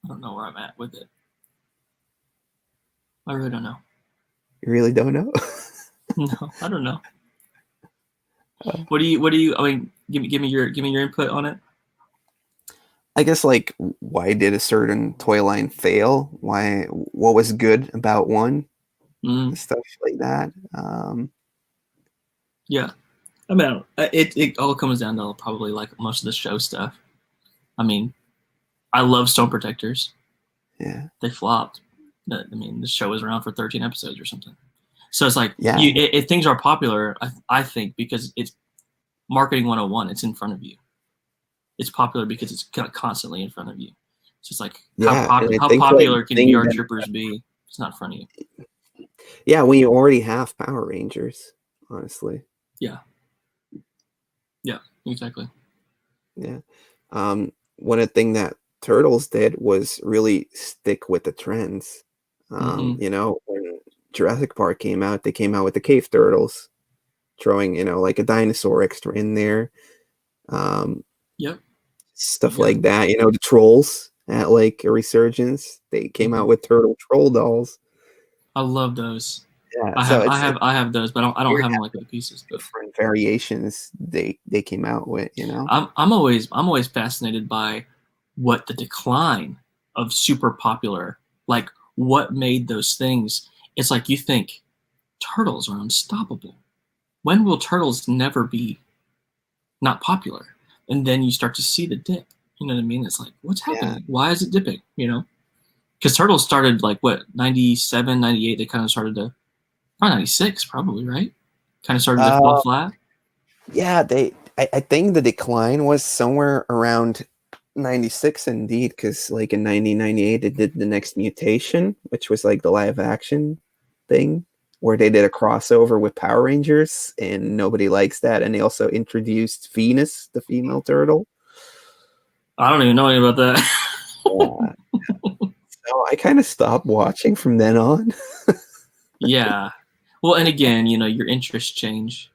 I don't know where I'm at with it. I really don't know. You really don't know? No, I don't know. What do you? I mean, give me your input on it. I guess, like, why did a certain toy line fail? What was good about one? Mm, Stuff like that. yeah, I mean, it all comes down to probably like most of the show stuff. I mean, I love Stone Protectors. Yeah. They flopped. I mean, the show was around for 13 episodes or something. So it's like Yeah. things are popular. I think because it's marketing 101. It's in front of you. It's popular because it's constantly in front of you. So it's like Yeah. And I how think, like, popular can thing VR that, Troopers be? It's not in front of you. yeah, when you already have Power Rangers, honestly. Yeah. Yeah. Exactly. Yeah. One of the thing that Turtles did was really stick with the trends. Mm-hmm. When Jurassic Park came out, they came out with the cave turtles, throwing, like a dinosaur extra in there. Yep. Stuff Yeah. like that. The trolls at like a resurgence, they came out Mm-hmm. with turtle troll dolls. I love those. Yeah, so it's I have those, but I don't weird have them how like with pieces. But different variations they came out with. I'm always fascinated by what the decline of super popular, like what made those things. It's like you think turtles are unstoppable. When will turtles never be not popular? And then you start to see the dip. You know what I mean? It's like, what's Yeah. happening? Why is it dipping? Because turtles started like what 97, 98. They kind of started to probably 96, probably right. Kind of started to fall Uh, flat. yeah, I think the decline was somewhere around 96 indeed, because like in 1998 they did the next mutation, which was like the live action thing where they did a crossover with Power Rangers, and nobody likes that. And they also introduced Venus, the female turtle. I don't even know anything about that. Yeah. So I kind of stopped watching from then on. Yeah. Well, and again, your interests change.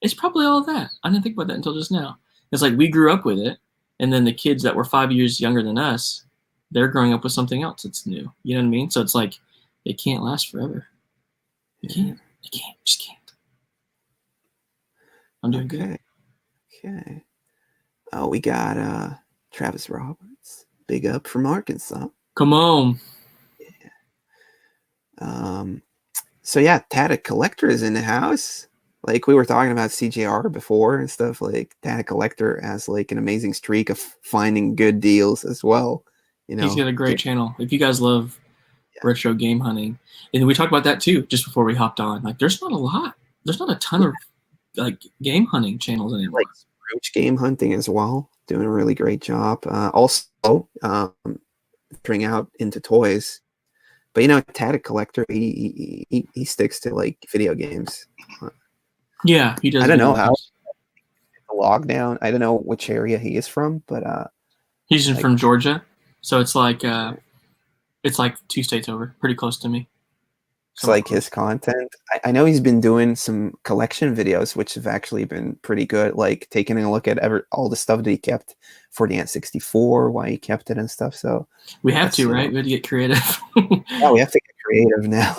It's probably all of that. I didn't think about that until just now. It's like we grew up with it, and then the kids that were 5 years younger than us, they're growing up with something else that's new. You know what I mean? So it's like it can't last forever. It can't. It can't. Just can't. I'm doing good. Okay. Oh, we got Travis Roberts. Big up from Arkansas. Come on. So yeah, Tata Collector is in the house. Like we were talking about CJR before and stuff, like Tata Collector has like an amazing streak of finding good deals as well. He's got a great channel. If you guys love retro game hunting, and we talked about that too just before we hopped on. Like, there's not a lot. There's not a ton of like game hunting channels anymore. Like Roach Game Hunting as well, doing a really great job. Also, venturing out into toys. But Tata Collector, he sticks to like video games. Yeah, he does. I don't know Video how games. the lockdown. I don't know which area he is from, but He's like, from Georgia, so it's like 2 states over, pretty close to me. It's like his content. I know he's been doing some collection videos, which have actually been pretty good. Like taking a look at all the stuff that he kept for the N64, why he kept it and stuff. So we have to, right? We have to get creative. Yeah, we have to get creative now.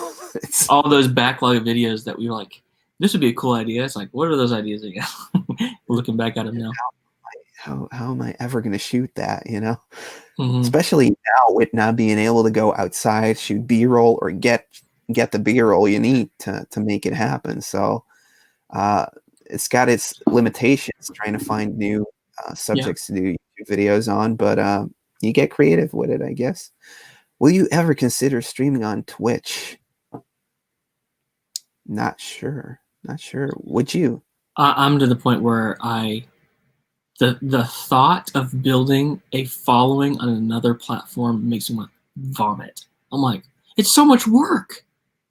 All those backlog of videos that we were like, this would be a cool idea. It's like, what are those ideas again? Looking back at them now. How am I ever going to shoot that, Mm-hmm. Especially now with not being able to go outside, shoot B-roll, or get the B-roll you need to make it happen. So it's got its limitations trying to find new subjects to do YouTube videos on, but you get creative with it, I guess. Will you ever consider streaming on Twitch? Not sure. Would you? I'm to the point where the thought of building a following on another platform makes me want to vomit. I'm like, it's so much work.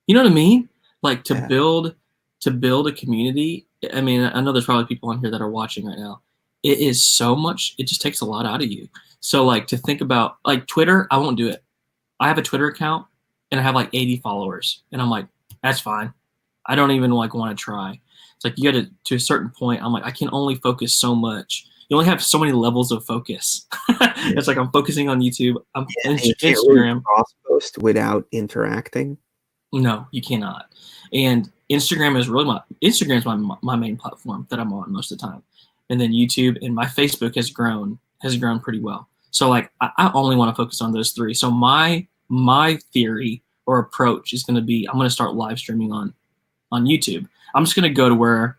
You know what I mean? Like to build a community. I mean, I know there's probably people on here that are watching right now. It is so much. It just takes a lot out of you. So like to think about like Twitter, I won't do it. I have a Twitter account and I have like 80 followers, and I'm like, that's fine. I don't even like want to try. It's like you got to a certain point. I'm like, I can only focus so much. You only have so many levels of focus. It's like I'm focusing on YouTube. I'm Instagram. Really cross-post without interacting. No, you cannot. And Instagram is really Instagram's my main platform that I'm on most of the time. And then YouTube and my Facebook has grown pretty well. So like I only want to focus on those three. So my theory or approach is going to be I'm going to start live streaming on YouTube. I'm just going to go to where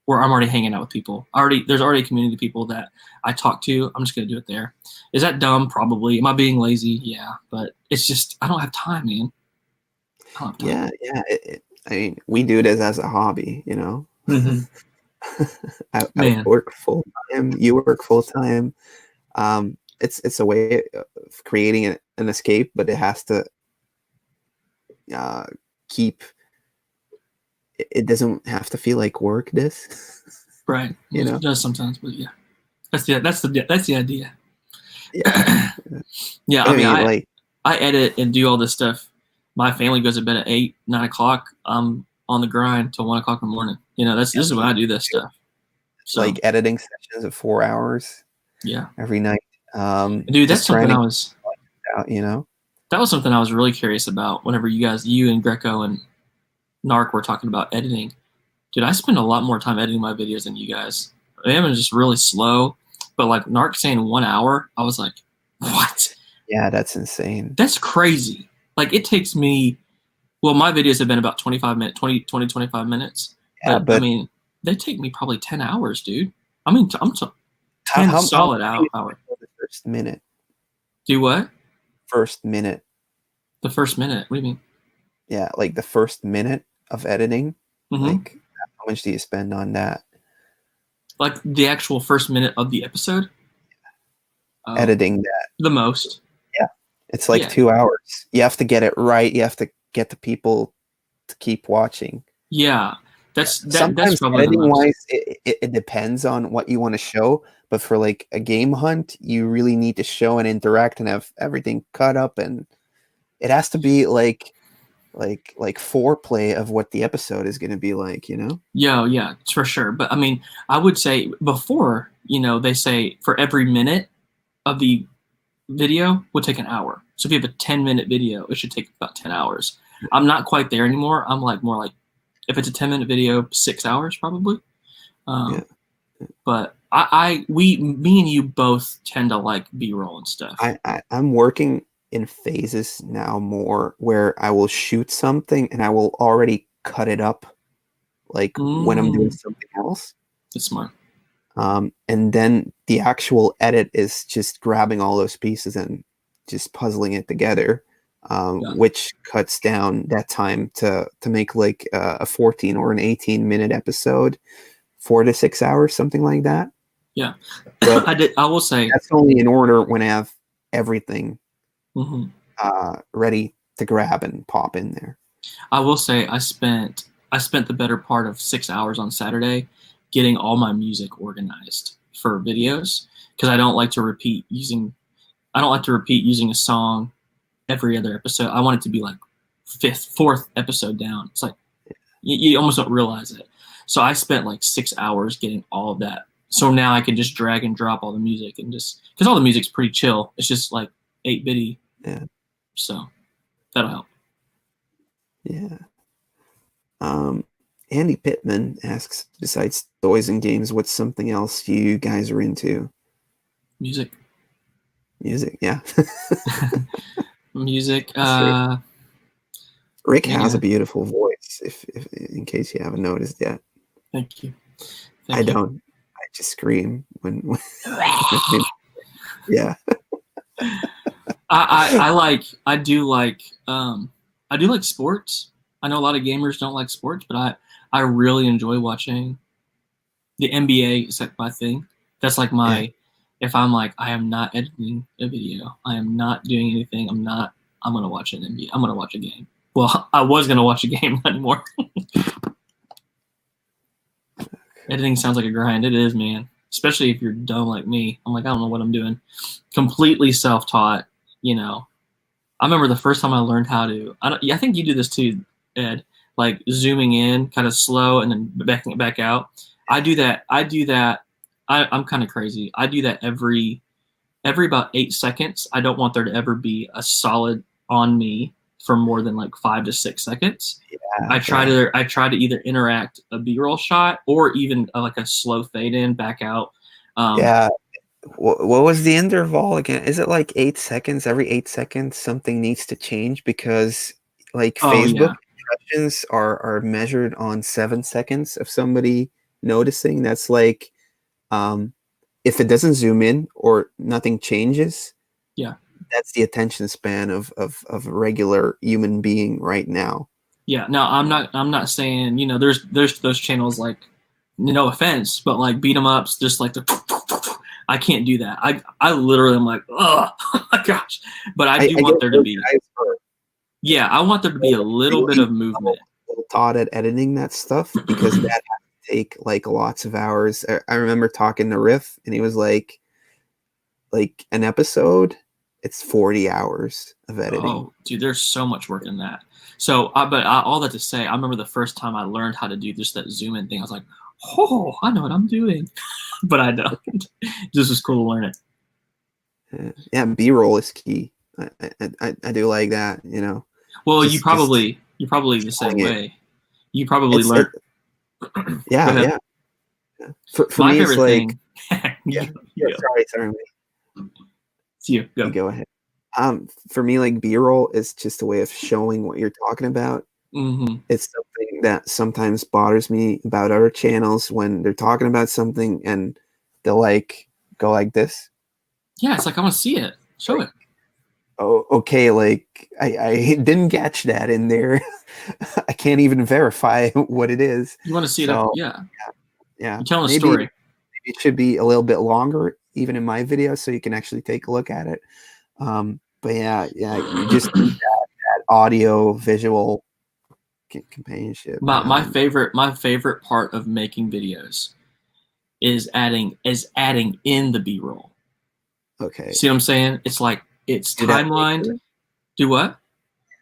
I'm already hanging out with people. There's already a community of people that I talk to. I'm just going to do it there. Is that dumb? Probably. Am I being lazy? Yeah, but it's just I don't have time, man. I don't have time. Yeah. I mean, we do this as a hobby, Mm-hmm. I work full time. You work full time. It's a way of creating an escape, but it has to keep. It doesn't have to feel like work. Right. It does sometimes, but yeah, that's the idea. Yeah. Yeah. I mean, I edit and do all this stuff. My family goes to bed at 8, 9 o'clock. I'm on the grind till 1 o'clock in the morning. This is when I do this stuff. So, like editing sessions of 4 hours. Yeah. Every night. Dude, that's something I was. That was something I was really curious about. Whenever you and Greco and Narc were talking about editing, dude, I spend a lot more time editing my videos than you guys. I am just really slow, but like Narc saying 1 hour, I was like, what? Yeah, that's insane. That's crazy. Like it takes me, well, my videos have been about 25 minutes. Yeah, but I mean, they take me probably 10 hours, dude. I mean, I'm 10 solid hours. The first minute. Do what? First minute. The first minute? What do you mean? Yeah, like the first minute of editing. Mm-hmm. Like, how much do you spend on that? Like the actual first minute of the episode? Editing that. The most. Yeah. It's like 2 hours. You have to get it right. You have to get the people to keep watching. Yeah. Sometimes that's probably editing wise, it depends on what you want to show. But for like a game hunt, you really need to show and interact and have everything cut up, and it has to be like foreplay of what the episode is going to be like, Yeah, for sure. But I mean, I would say before, they say for every minute of the video would take an hour. So if you have a 10-minute video, it should take about 10 hours. I'm not quite there anymore. I'm like more like if it's a 10-minute video, 6 hours probably. But me and you both tend to like B-roll and stuff. I'm working in phases now more where I will shoot something and I will already cut it up like when I'm doing something else. That's smart. And then the actual edit is just grabbing all those pieces and just puzzling it together, which cuts down that time to make like a 14 or an 18-minute episode, 4 to 6 hours, something like that. Yeah. I will say that's only in order when I have everything ready to grab and pop in there. I will say I spent the better part of 6 hours on Saturday getting all my music organized for videos, because I don't like to repeat using a song every other episode. I want it to be like fourth episode down. It's like you almost don't realize it. So I spent like 6 hours getting all of that. So now I can just drag and drop all the music and just because all the music's pretty chill. It's just like 8-bitty. Yeah. So that'll help. Yeah. Andy Pittman asks, besides toys and games, what's something else you guys are into? Music. Yeah. Music. Rick has a beautiful voice, if in case you haven't noticed yet. Thank you. I don't. I just scream when yeah. I do like sports. I know a lot of gamers don't like sports, but I really enjoy watching the NBA. Is like my thing. That's like my if I'm like I am not editing a video, I am not doing anything. I'm gonna watch an NBA. I'm gonna watch a game. Well, I was gonna watch a game, not anymore. Editing sounds like a grind. It is, man. Especially if you're dumb like me. I'm like, I don't know what I'm doing. Completely self-taught, you know. I remember the first time I learned how to, I think you do this too, Ed, like zooming in kind of slow and then backing it back out. I do that. I'm kind of crazy. I do that every about 8 seconds. I don't want there to ever be a solid on me for more than like 5 to 6 seconds. Yeah, I try to either interact a B-roll shot or even like a slow fade in, back out. Yeah. What was the interval again? Is it like 8 seconds? Every 8 seconds, something needs to change because like Facebook impressions are measured on 7 seconds of somebody noticing. That's like if it doesn't zoom in or nothing changes, that's the attention span of a regular human being right now. Yeah, no, I'm not saying, you know, there's those channels like, no offense, but like beat 'em ups, just like the I can't do that. I literally am like, oh my gosh. But I do want there to be I want there to be a little bit of movement. Taught at editing that stuff because that has to take like lots of hours. I remember talking to Riff and he was like an episode, it's 40 hours of editing. Oh, dude, there's so much work in that. So, all that to say, I remember the first time I learned how to do just that zoom in thing. I was like, oh, I know what I'm doing, but I don't. This was cool to learn it. Yeah, B-roll is key. I do like that, you know. Well, you're probably the same way. You probably learned. Yeah. For my me, favorite it's like, thing. Sorry. It's you. Go. You go ahead. For me, like B-roll is just a way of showing what you're talking about. Mm-hmm. It's something that sometimes bothers me about other channels when they're talking about something and they'll like go like this. Yeah, it's like I want to see it. Show it. Oh, okay. Like I didn't catch that in there. I can't even verify what it is. You want to see it? Yeah. You're telling a story. Maybe it should be a little bit longer, even in my video, so you can actually take a look at it. But you just need that audio visual companionship. My favorite part of making videos is adding in the B-roll. Okay. See what I'm saying? It's like it's timelined. Do what?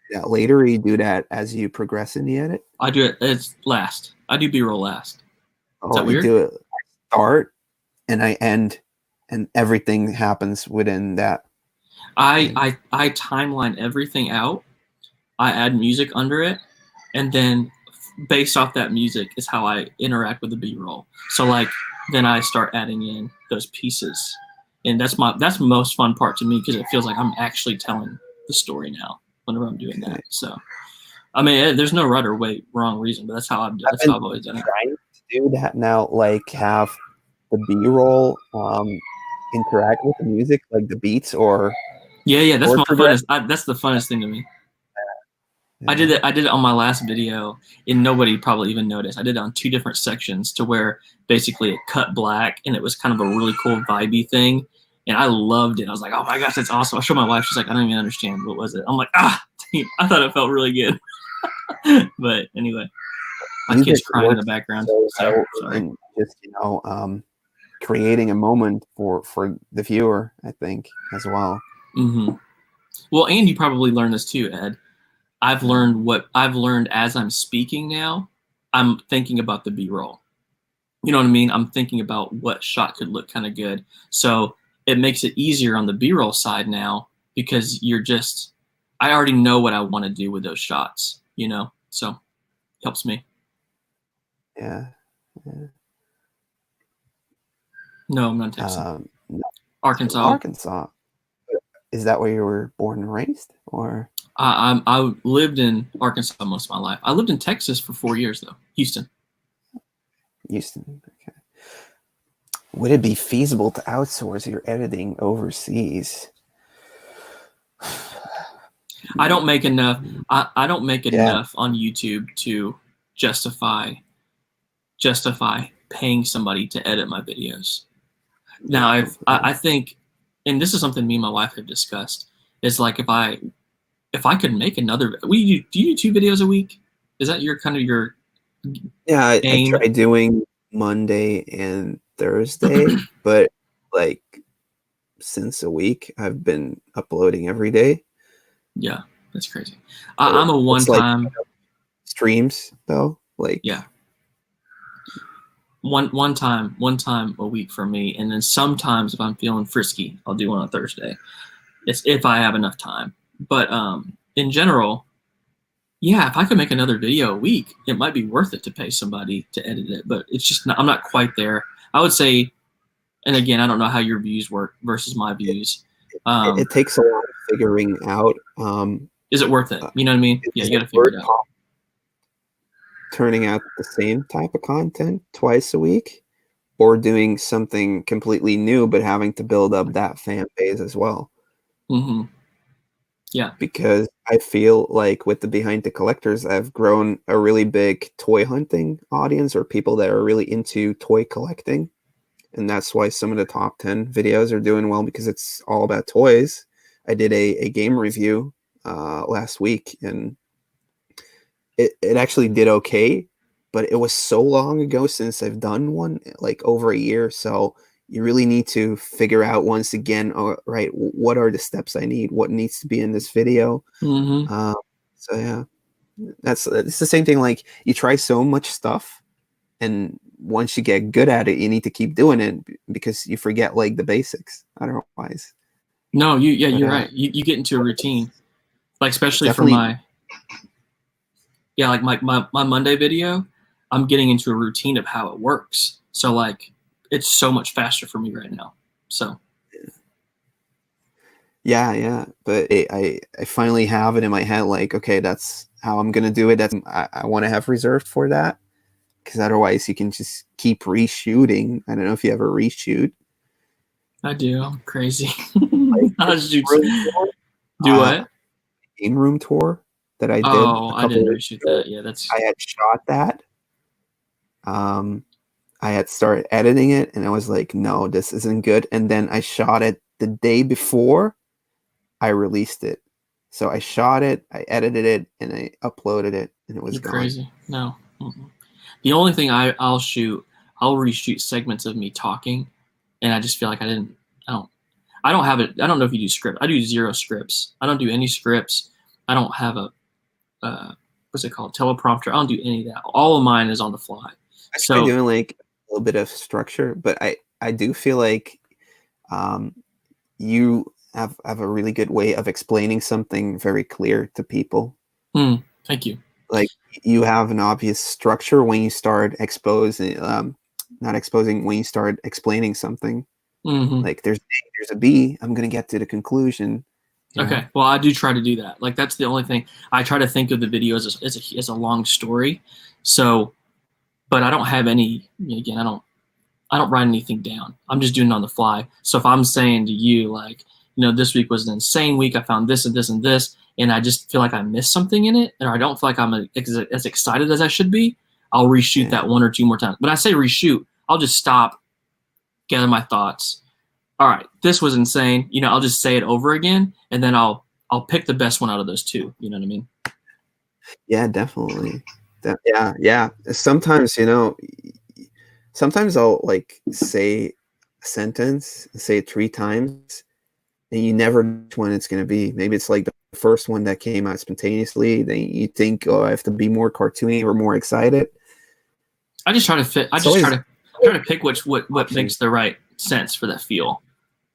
Yeah, later or you do that as you progress in the edit? I do it. It's last. I do B-roll last. Is that weird? Do it. I start and I end, and everything happens within that. I timeline everything out. I add music under it, and then based off that music is how I interact with the B-roll. So like then I start adding in those pieces, and that's the most fun part to me because it feels like I'm actually telling the story now whenever I'm doing that. So I mean, there's no right or wrong reason, but that's how I've always done it. Trying to do that now, like have the B-roll interact with the music, like the beats or that's my funnest. That's the funnest thing to me. Yeah. I did it on my last video, and nobody probably even noticed. I did it on 2 different sections to where basically it cut black, and it was kind of a really cool vibey thing, and I loved it. I was like, oh my gosh, that's awesome. I showed my wife. She's like, I don't even understand. What was it? I'm like, dang, I thought it felt really good. But anyway, my kid's crying in the background. So and just creating a moment for the viewer, I think, as well. Mm-hmm. Well, and you probably learned this too, Ed. I've learned what I've learned as I'm speaking now. I'm thinking about the B-roll. You know what I mean? I'm thinking about what shot could look kind of good. So it makes it easier on the B-roll side now because I already know what I want to do with those shots, you know? So it helps me. Yeah. No, I'm not Texan. No, Arkansas. Arkansas. Is that where you were born and raised, or? I lived in Arkansas most of my life. I lived in Texas for 4 years though, Houston. Houston. Okay. Would it be feasible to outsource your editing overseas? I don't make enough. I don't make Yeah. enough on YouTube to justify paying somebody to edit my videos. Now, I think, and this is something me and my wife have discussed, is like if I could make another, do you do 2 videos a week? Is that your kind of your Yeah, I aim? try doing Monday and Thursday, but like since a week, I've been uploading every day. Yeah, that's crazy. I'm a It's like one-time streams though, like yeah. One time a week for me, and then sometimes if I'm feeling frisky, I'll do one on Thursday. It's if I have enough time. But in general, yeah, if I could make another video a week, it might be worth it to pay somebody to edit it. But it's just I'm not quite there. I would say, and again, I don't know how your views work versus my views. it takes a lot of figuring out. Is it worth it? You know what I mean? Yeah, is you got to it figure worth it out. turning out the same type of content twice a week, or doing something completely new but having to build up that fan base as well? Mm-hmm. Yeah. Because I feel like with the Behind the Collectors, I've grown a really big toy hunting audience, or people that are really into toy collecting. And that's why some of the top 10 videos are doing well, because it's all about toys. I did a game review last week, and it actually did okay, but it was so long ago since I've done one, like over a year. So you really need to figure out once again, all right, what are the steps I need? What needs to be in this video? Mm-hmm. So yeah, it's the same thing. Like you try so much stuff, and once you get good at it, you need to keep doing it because you forget like the basics otherwise. No, you're But right. You get into a routine, like it's especially for definitely my like my Monday video, I'm getting into a routine of how it works. So like it's so much faster for me right now. So yeah. But I finally have it in my head. Like, okay, that's how I'm gonna do it. I want to have reserved for that, because otherwise you can just keep reshooting. I don't know if you ever reshoot. I do. I'm crazy. Like I the shoot. room tour, Do what? game room tour that I did Oh, a I couple didn't weeks reshoot ago. that. Yeah, that's I had shot that. I had started editing it, and I was like, no, this isn't good. And then I shot it the day before I released it. So I shot it, I edited it, and I uploaded it, and it was you're gone. crazy. No. Mm-mm. The only thing I'll shoot, I'll reshoot segments of me talking, and I just feel like I don't have it. I don't know if you do script. I do 0 scripts. I don't do any scripts. I don't have a what's it called, teleprompter. I don't do any of that. All of mine is on the fly. I tried So doing like a little bit of structure, but I do feel like um, you have a really good way of explaining something very clear to people. thank you. Like you have an obvious structure when you start exposing, not exposing, when you start explaining something. Mm-hmm. Like there's a B, I'm gonna get to the conclusion. Okay. Well, I do try to do that. Like that's the only thing. I try to think of the video as a long story. So, but I don't have any. Again, I don't write anything down. I'm just doing it on the fly. So if I'm saying to you like, this week was an insane week. I found this and this and this, and I just feel like I missed something in it, or I don't feel like I'm as excited as I should be, I'll reshoot that 1 or 2 more times. When I say reshoot, I'll just stop, gather my thoughts. All right, this was insane. I'll just say it over again, and then I'll pick the best one out of those 2. You know what I mean? Yeah, definitely. Yeah. Sometimes, sometimes I'll like say a sentence, say it 3 times, and you never know which one it's gonna be. Maybe it's like the first one that came out spontaneously, then you think, oh, I have to be more cartoony or more excited. I just try to fit. I It's just always try to pick what option. makes the right sense for that feel.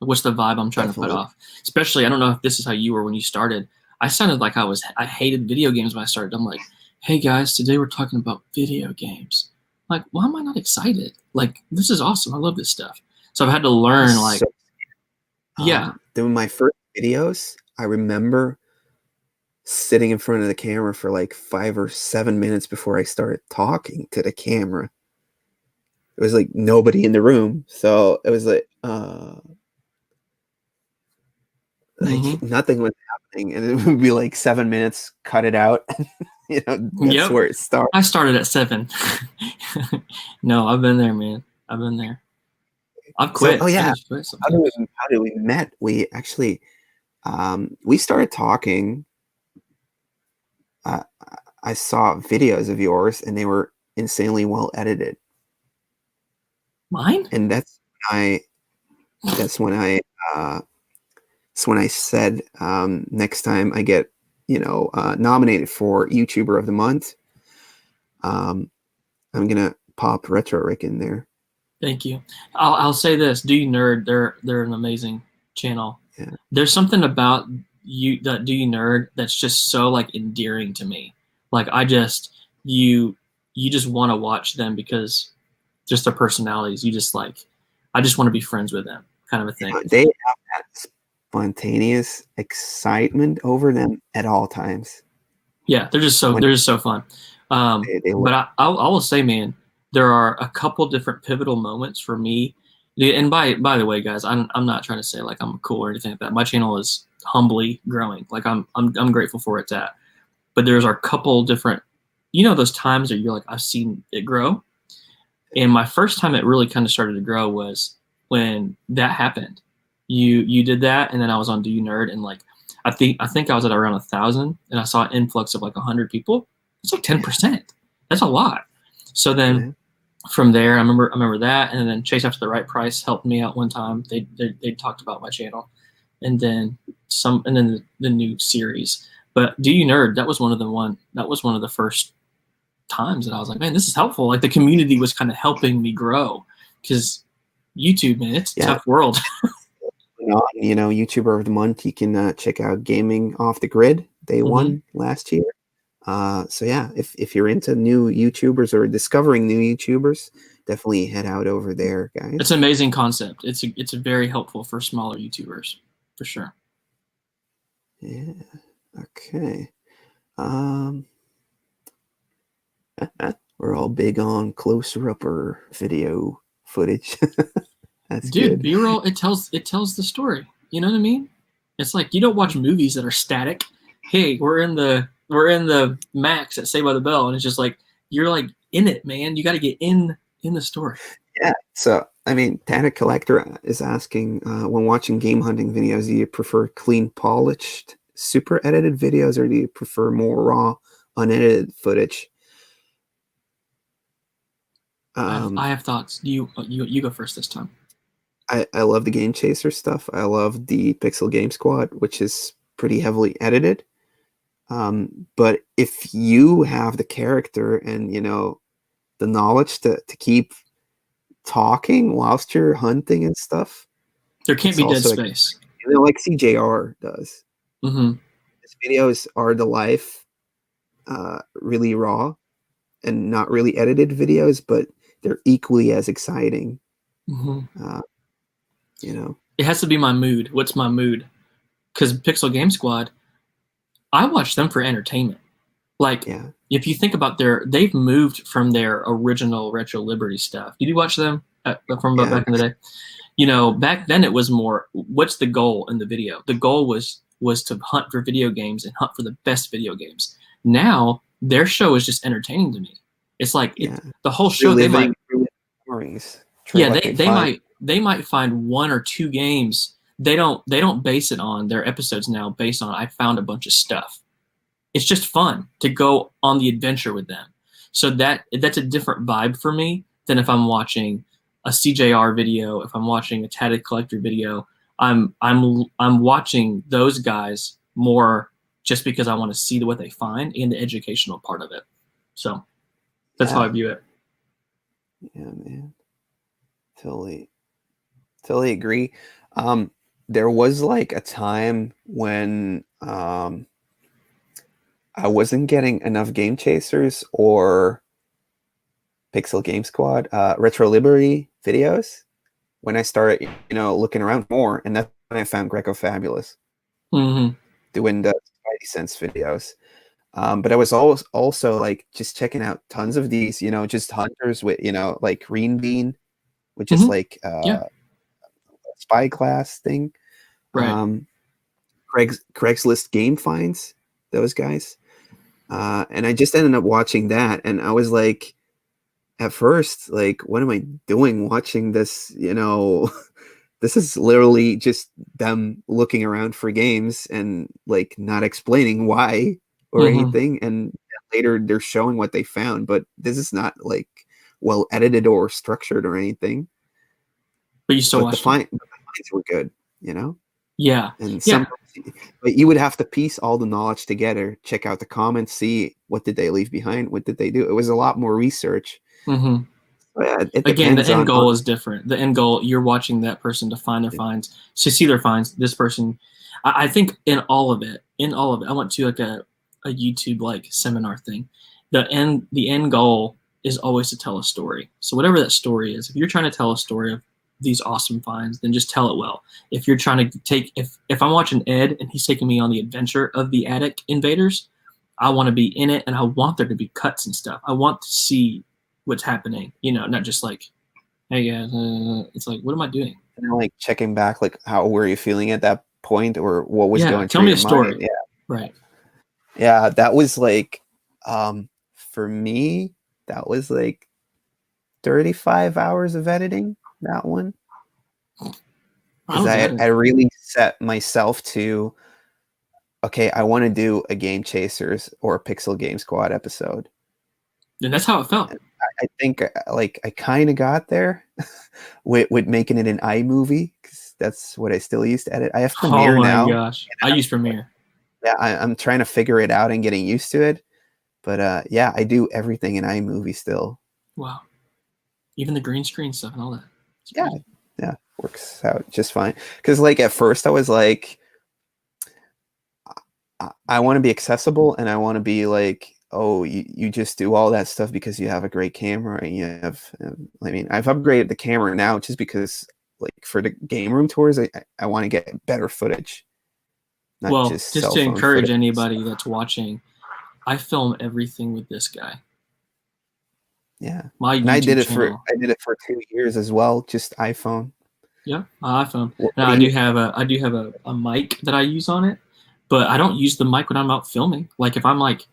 What's the vibe I'm trying to put off? Especially, I don't know if this is how you were when you started. I sounded like I hated video games when I started. I'm like, hey guys, today we're talking about video games. Like, why am I not excited? Like, this is awesome. I love this stuff. So I've had to learn, like, yeah. Doing my first videos, I remember sitting in front of the camera for like 5 or 7 minutes before I started talking to the camera. It was like nobody in the room, so it was like nothing was happening, and it would be like 7 minutes, cut it out. That's where it starts. I started at 7. No, I've been there, man. I've been there. I've quit. So, how did we met? We actually we started talking. I saw videos of yours, and they were insanely well edited. Mine? And that's when I said next time I get nominated for YouTuber of the Month, I'm gonna pop Retro Rick in there. Thank you. I'll say this: Do You Nerd? They're an amazing channel. Yeah. There's something about you that Do You Nerd that's just so like endearing to me. Like you just want to watch them because just their personalities. You just like, I just want to be friends with them, kind of a thing. They have that spontaneous excitement over them at all times. Yeah, they're just so fun. But I will say, man, there are a couple different pivotal moments for me. And by the way, guys, I'm not trying to say like I'm cool or anything like that. My channel is humbly growing. Like I'm grateful for it's at. But there's a couple different, those times where you're like, I've seen it grow. And my first time it really kind of started to grow was when that happened. You did that, and then I was on Do You Nerd, and like I think I was at around 1,000, and I saw an influx of like 100 people. It's like 10%. That's a lot. So then from there, I remember that, and then Chase After the Right Price helped me out one time. They talked about my channel, and then the new series. But Do You Nerd? That was one of the first times that I was like, man, this is helpful. Like the community was kind of helping me grow, because YouTube, man, it's a tough world. YouTuber of the Month, you can check out Gaming Off the Grid. They won last year. So yeah, if you're into new YouTubers or discovering new YouTubers, definitely head out over there, guys. It's an amazing concept. It's very helpful for smaller YouTubers, for sure. Yeah. Okay. We're all big on closer upper video footage. That's good. B-roll, it tells the story. You know what I mean? It's like you don't watch movies that are static. Hey, we're in the Max at Saved by the Bell, and it's just like you're like in it, man. You got to get in the story. Yeah. So I mean, Tana Collector is asking, when watching game hunting videos, do you prefer clean, polished, super edited videos, or do you prefer more raw, unedited footage? I have thoughts. You go first this time. I love the Game Chaser stuff. I love the Pixel Game Squad, which is pretty heavily edited. But if you have the character and the knowledge to keep talking whilst you're hunting and stuff, there can't be dead space. Like CJR does. Mm-hmm. His videos are the life, really raw and not really edited videos, but they're equally as exciting. Mm-hmm. It has to be my mood. What's my mood? Because Pixel Game Squad, I watch them for entertainment. Like, if you think about they've moved from their original Retro Liberty stuff. Did you watch them from back in the day? Back then it was more, what's the goal in the video? The goal was to hunt for video games and hunt for the best video games. Now their show is just entertaining to me. It's like the whole show. They might find one or two games. They don't base it on their episodes now. Based on I found a bunch of stuff. It's just fun to go on the adventure with them. So that's a different vibe for me than if I'm watching a CJR video. If I'm watching a Tatted Collector video, I'm watching those guys more just because I want to see what they find and the educational part of it. So that's how I view it. Yeah, man. Totally agree. There was like a time when I wasn't getting enough Game Chasers or Pixel Game Squad, Retro Liberty videos when I started, looking around more, and that's when I found Greco Fabulous doing the Spidey Sense videos. But I was also like just checking out tons of these, just hunters with, like Green Bean, which is like Yeah. spyglass thing. Right. Craigslist game finds, those guys. And I just ended up watching that, and I was like, at first, like, what am I doing watching this? This is literally just them looking around for games and like not explaining why or anything. And later they're showing what they found, but this is not like well edited or structured or anything. But you still But watched the finds were good, Yeah. And Yeah. but you would have to piece all the knowledge together, check out the comments, see what did they leave behind, what did they do. It was a lot more research. It Again, the depends end on goal is different. The end goal, you're watching that person to find their finds, to see their finds. This person, I think in all of it, I went to like a YouTube like seminar thing. The end goal is always to tell a story. So whatever that story is, if you're trying to tell a story of these awesome finds, then just tell it well. If you're trying to if I'm watching Ed and he's taking me on the adventure of the attic invaders, I want to be in it, and I want there to be cuts and stuff. I want to see what's happening, not just like, hey guys, it's like, what am I doing? And like checking back, like how were you feeling at that point, or what was going tell through me your a story. mind? Yeah, Right. Yeah, that was like, for me, that was like 35 hours of editing. That one, because I really set myself to, okay, I want to do a Game Chasers or a Pixel Game Squad episode. And that's how it felt. I think like I kind of got there with making it an iMovie, because that's what I still use to edit. I have Premiere now. Oh my gosh, I use Premiere. Yeah, I'm trying to figure it out and getting used to it. But yeah, I do everything in iMovie still. Wow. Even the green screen stuff and all that. Yeah, works out just fine. Because like at first I was like, I want to be accessible, and I want to be like, oh, you just do all that stuff because you have a great camera, and you have, I mean, I've upgraded the camera now just because, like, for the game room tours, I want to get better footage. Not just to encourage footage. anybody that's watching, I film everything with this guy. Yeah, my and I did it for 2 years as well, just iPhone. Yeah, iPhone. Now I do have a mic that I use on it, but I don't use the mic when I'm out filming. Like if I'm like,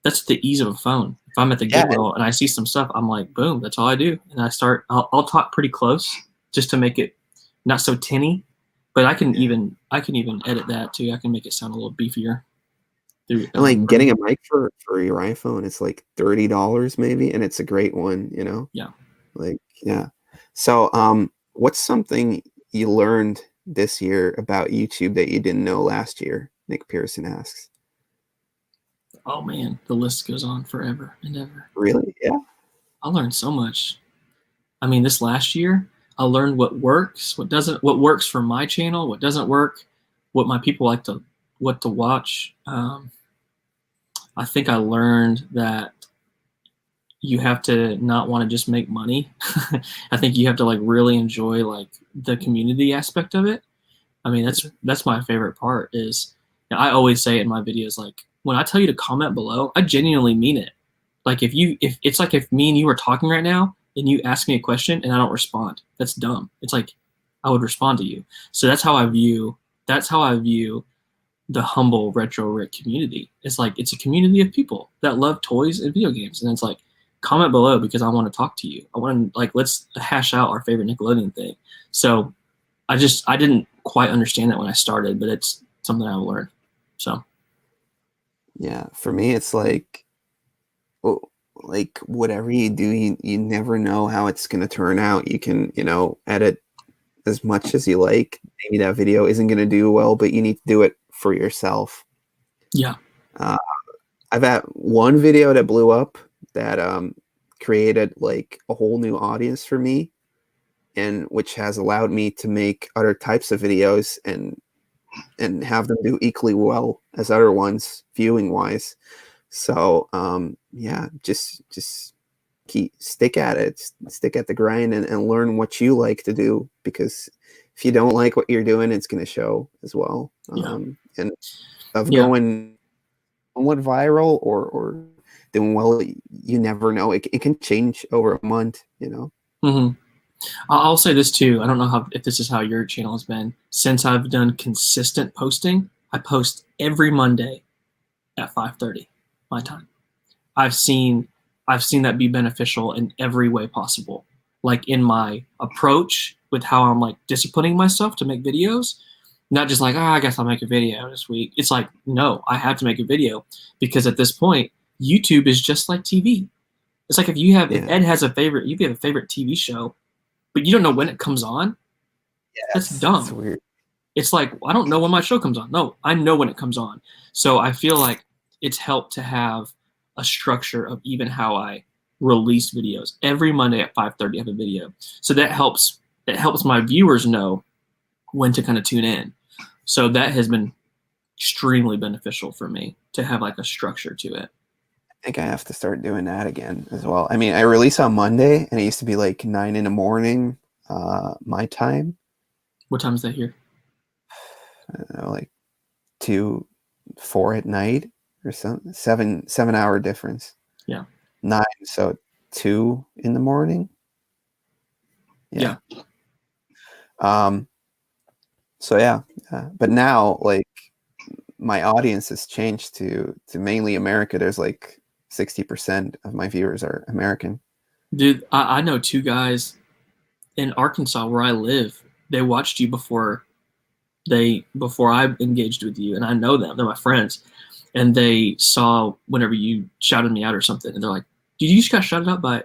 that's the ease of a phone. If I'm at the Goodwill and I see some stuff, I'm like, boom, that's all I do. And I'll talk pretty close just to make it not so tinny, but I can even edit that too. I can make it sound a little beefier. And like getting a mic for your iPhone, it's like $30 maybe, and it's a great one, Yeah. Like, yeah. So, what's something you learned this year about YouTube that you didn't know last year? Nick Pearson asks. Oh man, the list goes on forever and ever. Really? Yeah. I learned so much. I mean, this last year, I learned what works, what doesn't, what works for my channel, what doesn't work, what my people like to watch. I think I learned that you have to not want to just make money. I think you have to like really enjoy like the community aspect of it. I mean, that's my favorite part is, I always say it in my videos, like when I tell you to comment below, I genuinely mean it. Like if it's like if me and you were talking right now and you ask me a question and I don't respond, that's dumb. It's like I would respond to you. So that's how I view the humble Retro Rick community. It's like it's a community of people that love toys and video games, and it's like comment below because I want to talk to you. I want to like let's hash out our favorite Nickelodeon thing. So I didn't quite understand that when I started, but it's something I learned. So yeah, for me it's like, well, like whatever you do, you never know how it's going to turn out. You can, edit as much as you like. Maybe that video isn't going to do well, but you need to do it for yourself. Yeah. Uh, I've had one video that blew up that created like a whole new audience for me, and which has allowed me to make other types of videos and have them do equally well as other ones viewing wise. So yeah, just stick at it, stick at the grind, and learn what you like to do, because if you don't like what you're doing, it's going to show as well. Yeah. And of Yeah. going somewhat viral or doing well, you never know. It can change over a month, you know. Hmm. I'll say this too. I don't know if this is how your channel has been. Since I've done consistent posting, I post every Monday at 5:30 my time. I've seen I've seen that be beneficial in every way possible. Like in my approach with how I'm like disciplining myself to make videos, not just like, I guess I'll make a video this week. It's like, no, I have to make a video because at this point, YouTube is just like TV. It's like if Yeah, Ed has a favorite, if you have a favorite TV show, but you don't know when it comes on, yeah, that's it's dumb. weird. It's like, I don't know when my show comes on. No, I know when it comes on. So I feel like it's helped to have a structure of even how I release videos. Every Monday at 5:30 I have a video. So that helps my viewers know when to kind of tune in. So that has been extremely beneficial for me to have like a structure to it. I think I have to start doing that again as well. I mean, I release on Monday, and it used to be like 9 in the morning, my time, What time is that here? like 2, 4 at night, or some 7 hour difference. Yeah. 9, so 2 in the morning. Yeah. Yeah. Um. So yeah, but now like my audience has changed to mainly America. There's like 60% of my viewers are American. Dude, I know two guys in Arkansas where I live. They watched you before I engaged with you, and I know them. They're my friends, and they saw whenever you shouted me out or something, and they're like, "Dude, you just got shouted out by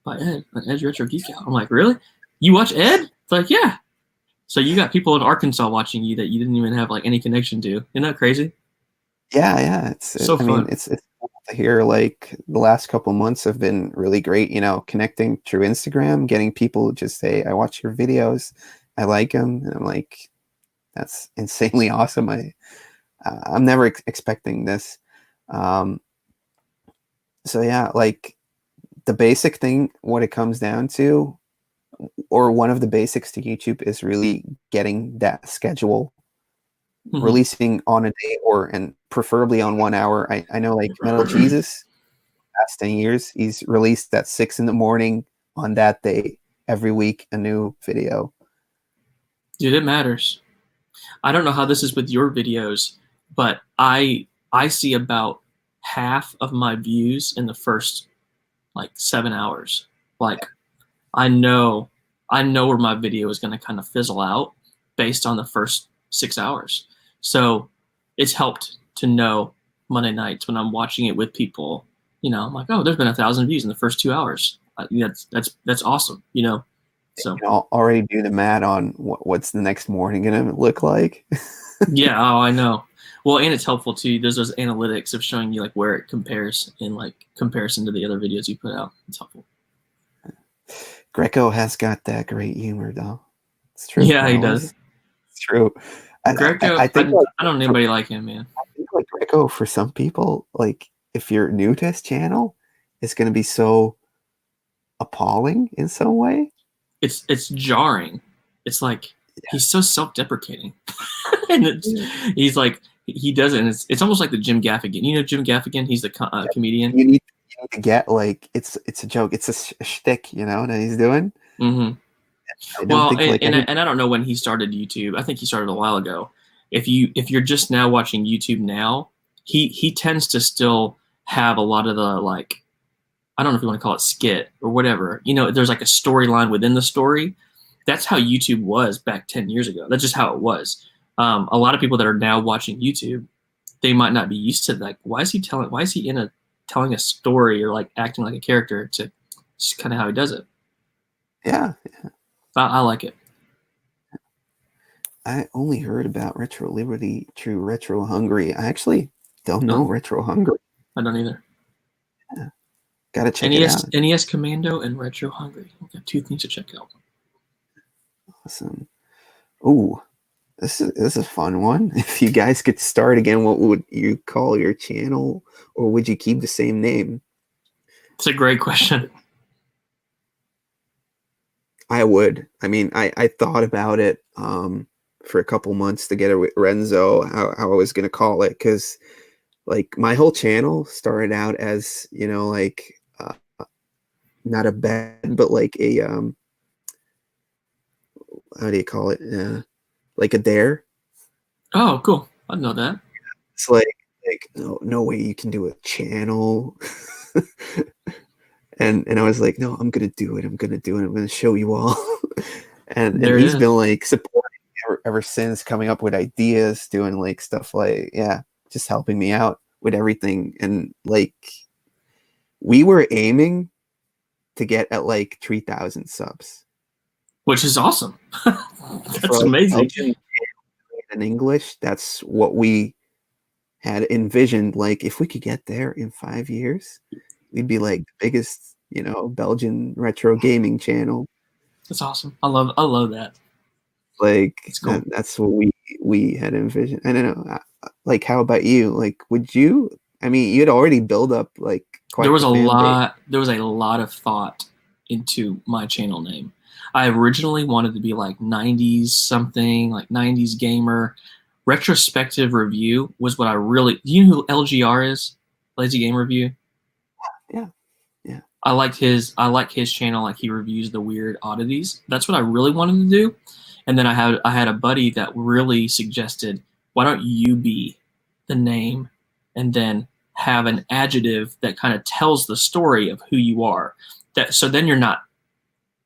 Ed on Ed's Retro Geek Out." I'm like, "Really? You watch Ed?" It's like, "Yeah." So you got people in Arkansas watching you that you didn't even have like any connection to. Isn't that crazy? Yeah. So I mean, fun. it's cool to hear. Like the last couple months have been really great. You know, connecting through Instagram, getting people just say, "I watch your videos, I like them," and I'm like, that's insanely awesome. I'm never expecting this. Um, so yeah, like the basic thing, what it comes down to, or one of the basics to YouTube, is really getting that schedule, Hmm. releasing on a day, or and preferably on 1 hour. I know like Metal Jesus, past 10 years, he's released at 6 in the morning on that day, every week, a new video. Dude, it matters. I don't know how this is with your videos, but I see about half of my views in the first like 7 hours. Like I know I know where my video is going to kind of fizzle out based on the first 6 hours. So it's helped to know Monday nights when I'm watching it with people. I'm like, oh, there's been 1,000 views in the first 2 hours. That's awesome. So You know, already do the math on what's the next morning gonna look like. yeah, oh, I know. Well, and it's helpful too. There's those analytics of showing you like where it compares in like comparison to the other videos you put out. It's helpful. Greco has got that great humor, though. It's true, Yeah, he bro. does. It's true. Greco, I I, think like I don't know anybody like him, man. I think like Greco, for some people, like if you're new to his channel, it's gonna be so appalling in some way. It's jarring. It's like he's so self-deprecating, and he's like he does it. And it's almost like the Jim Gaffigan. You know Jim Gaffigan? He's the comedian. You need to get like it's a joke. It's a shtick, that he's doing. Hmm. I don't Well, think and, like and any. and I don't know when he started YouTube. I think he started a while ago. If you're just now watching YouTube now, he tends to still have a lot of the like I don't know if you want to call it skit or whatever. There's like a storyline within the story. That's how YouTube was back 10 years ago. That's just how it was. A lot of people that are now watching YouTube, they might not be used to like, why is he telling a story or like acting like a character? It's kind of how he does it. Yeah, I like it. I only heard about Retro Liberty through Retro Hungry. I actually Don't know No, Retro Hungry. I don't either. Yeah. Gotta check it NES out. NES Commando and Retro Hungry. We got 2 things to check out. Awesome. Ooh, this is a fun one. If you guys could start again, what would you call your channel, or would you keep the same name? It's a great question. I would. I mean, I thought about it for a couple months together with Renzo, how I was gonna call it, because like my whole channel started out as, you know, like not a bed, but like a how do you call it? Like a dare. Oh, cool. I know that. It's like no way you can do a channel. And I was like, no, I'm gonna do it. I'm gonna do it. I'm gonna show you all. And There it he's is. been like supporting me ever since, coming up with ideas, doing like stuff like, yeah, just helping me out with everything. And like we were aiming to get at like 3,000 subs Which is awesome. for That's like amazing. Belgian and English. That's what we had envisioned. Like if we could get there in 5 years, we'd be like the biggest, you know, Belgian retro gaming channel. That's awesome. I love that. Like It's cool. that's what we had envisioned. I don't know. Like, how about you? Like, would you? I mean, you'd already built up like There quite was the a fan base. lot there was a lot of thought into my channel name. I originally wanted to be like 90s something, like 90s gamer. Retrospective review was what I really. Do you know who LGR is? Lazy Game Review. Yeah, yeah, I like his channel. Like he reviews the weird oddities. That's what I really wanted to do. And then I had a buddy that really suggested, why don't you be the name, and then have an adjective that kind of tells the story of who you are. That so then you're not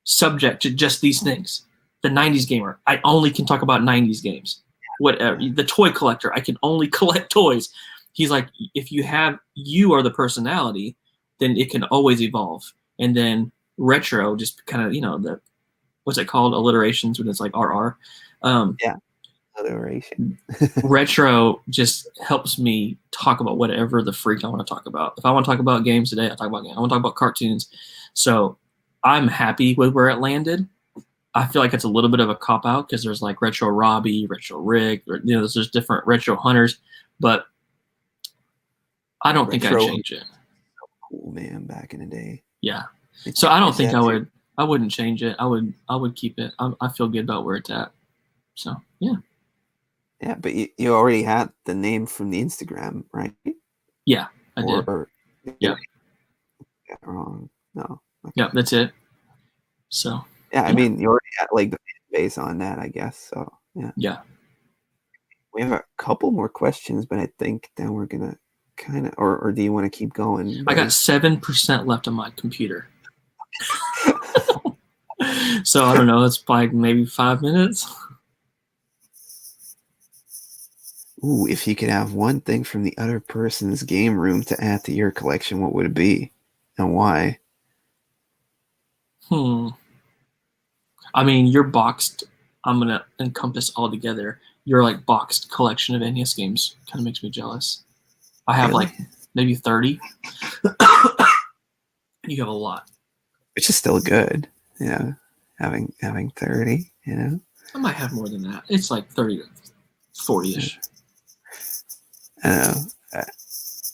subject to just these things. The 90s gamer, I only can talk about 90s games. Whatever. The toy collector, I can only collect toys. He's like, if you are the personality, then it can always evolve. And then retro, just kind of, the what's it called? Alliterations when it's like RR. Um, yeah. Alliteration. retro just helps me talk about whatever the freak I want to talk about. If I want to talk about games today, I talk about games. I want to talk about cartoons. So I'm happy with where it landed. I feel like it's a little bit of a cop out because there's like retro Robbie, retro Rick, or, there's different retro hunters, but I don't think I'd Retro, change it. cool man, back in the day. Yeah. Did So you I don't use think that I too? would. I wouldn't change it. I would keep it. I feel good about where it's at. So yeah. Yeah, but you already had the name from the Instagram, right? Yeah, I did. Or Yeah. got it wrong? No. Okay. Yeah, that's it. So Yeah, I yeah. mean, you already had like the fan base on that, I guess. So yeah. Yeah. We have a couple more questions, but I think then we're gonna kind of, or do you want to keep going, I got buddy? 7% left on my computer. So I don't know. It's like maybe 5 minutes. Ooh, if you could have one thing from the other person's game room to add to your collection, what would it be, and why? Hmm. I mean, your boxed. I'm gonna encompass all together. Your like boxed collection of NES games kind of makes me jealous. I have Really? like maybe 30. You have a lot. Which is still good, you know, having 30, you know. I might have more than that. It's like 30 to 40-ish. I don't know.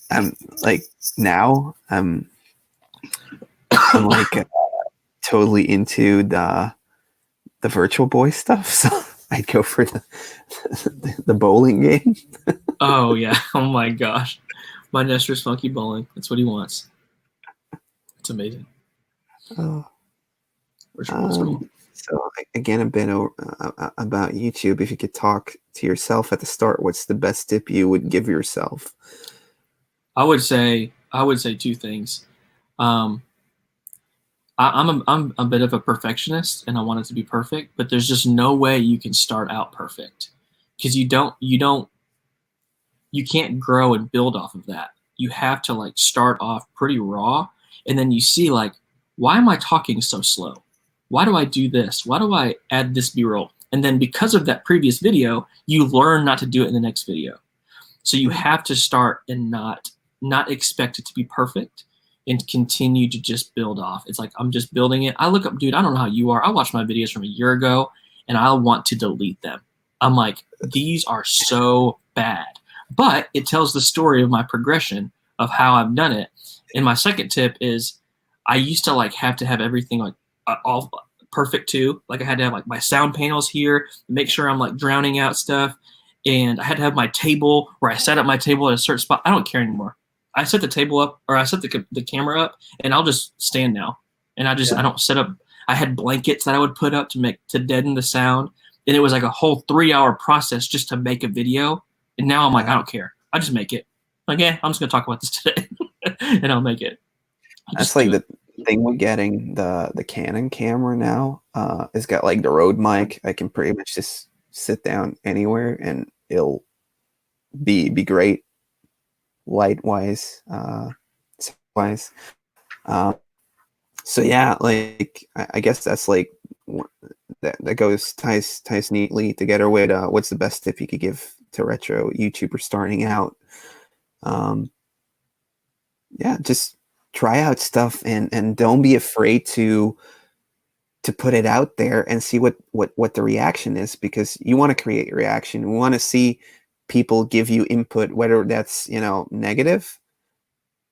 I'm like now I'm like totally into the Virtual Boy stuff, so I'd go for the bowling game. Oh yeah. Oh my gosh. My Nestor's Funky Bowling. That's what he wants. It's amazing. Oh, Virtual Boy's cool. so again, a bit about YouTube. If you could talk to yourself at the start, what's the best tip you would give yourself? I would say 2 things. Um, I'm a bit of a perfectionist, and I want it to be perfect. But there's just no way you can start out perfect because you can't grow and build off of that. You have to like start off pretty raw, and then you see like, why am I talking so slow? Why do I do this? Why do I add this B-roll? And then because of that previous video, you learn not to do it in the next video. So you have to start and not expect it to be perfect and continue to just build off. It's like I'm just building it. I look up, dude, I don't know how you are. I watch my videos from a year ago and I want to delete them. I'm like, these are so bad. But it tells the story of my progression of how I've done it. And my second tip is I used to like have to have everything like all perfect too. Like I had to have like my sound panels here, make sure I'm like drowning out stuff. And I had to have my table where I set up my table at a certain spot. I don't care anymore. I set the table up or I set the camera up and I'll just stand now. And I don't set up. I had blankets that I would put up to deaden the sound. And it was like a whole 3-hour process just to make a video. And now I'm like, I don't care. I just make it. Like, yeah, I'm just going to talk about this today. And I'll make it. That's like the thing with getting the Canon camera now. It's got like the Rode mic. I can pretty much just sit down anywhere and it'll be great light wise, wise. So yeah, like I guess that's like that goes ties neatly together with what's the best tip you could give to retro YouTubers starting out. Yeah, just try out stuff and don't be afraid to put it out there and see what the reaction is, because you want to create reaction. We want to see people give you input, whether that's, you know, negative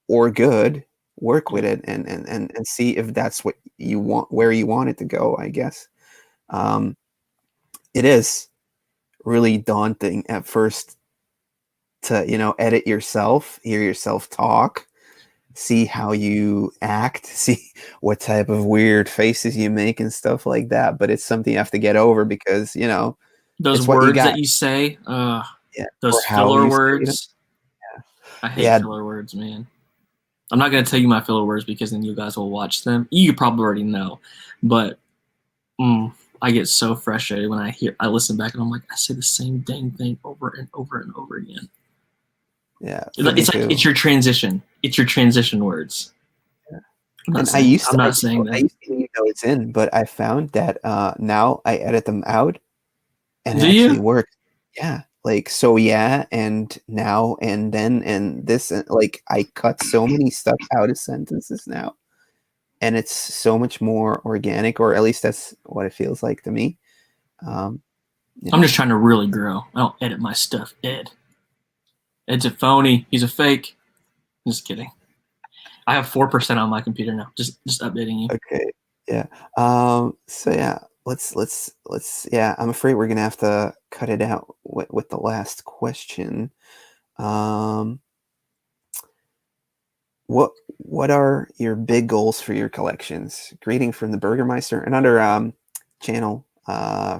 or good. Work with it and see if that's what you want, where you want it to go, I guess. It is really daunting at first to, you know, edit yourself, hear yourself talk, see how you act, see what type of weird faces you make and stuff like that. But it's something you have to get over because, you know, those it's what you words got. that you say, Yeah, those or how filler you say words. them. I hate Yeah. filler words, man. I'm not going to tell you my filler words because then you guys will watch them. You probably already know. But I get so frustrated when I listen back and I'm like, I say the same dang thing over and over and over again. Yeah, It's like it's your transition. It's your transition words. Yeah. I'm not I used to leave those in, but I found that now I edit them out and it actually works. Yeah, like so. Yeah, and now and then and this, and like I cut so many stuff out of sentences now, and it's so much more organic, or at least that's what it feels like to me. I'm just trying to really grow. I don't edit my stuff, Ed. Ed's a phony. He's a fake. I'm just kidding. I have 4% on my computer now. Just updating you. Okay. Yeah. So yeah, let's yeah, I'm afraid we're gonna have to cut it out with the last question. What are your big goals for your collections? Greeting from the Burgermeister, another channel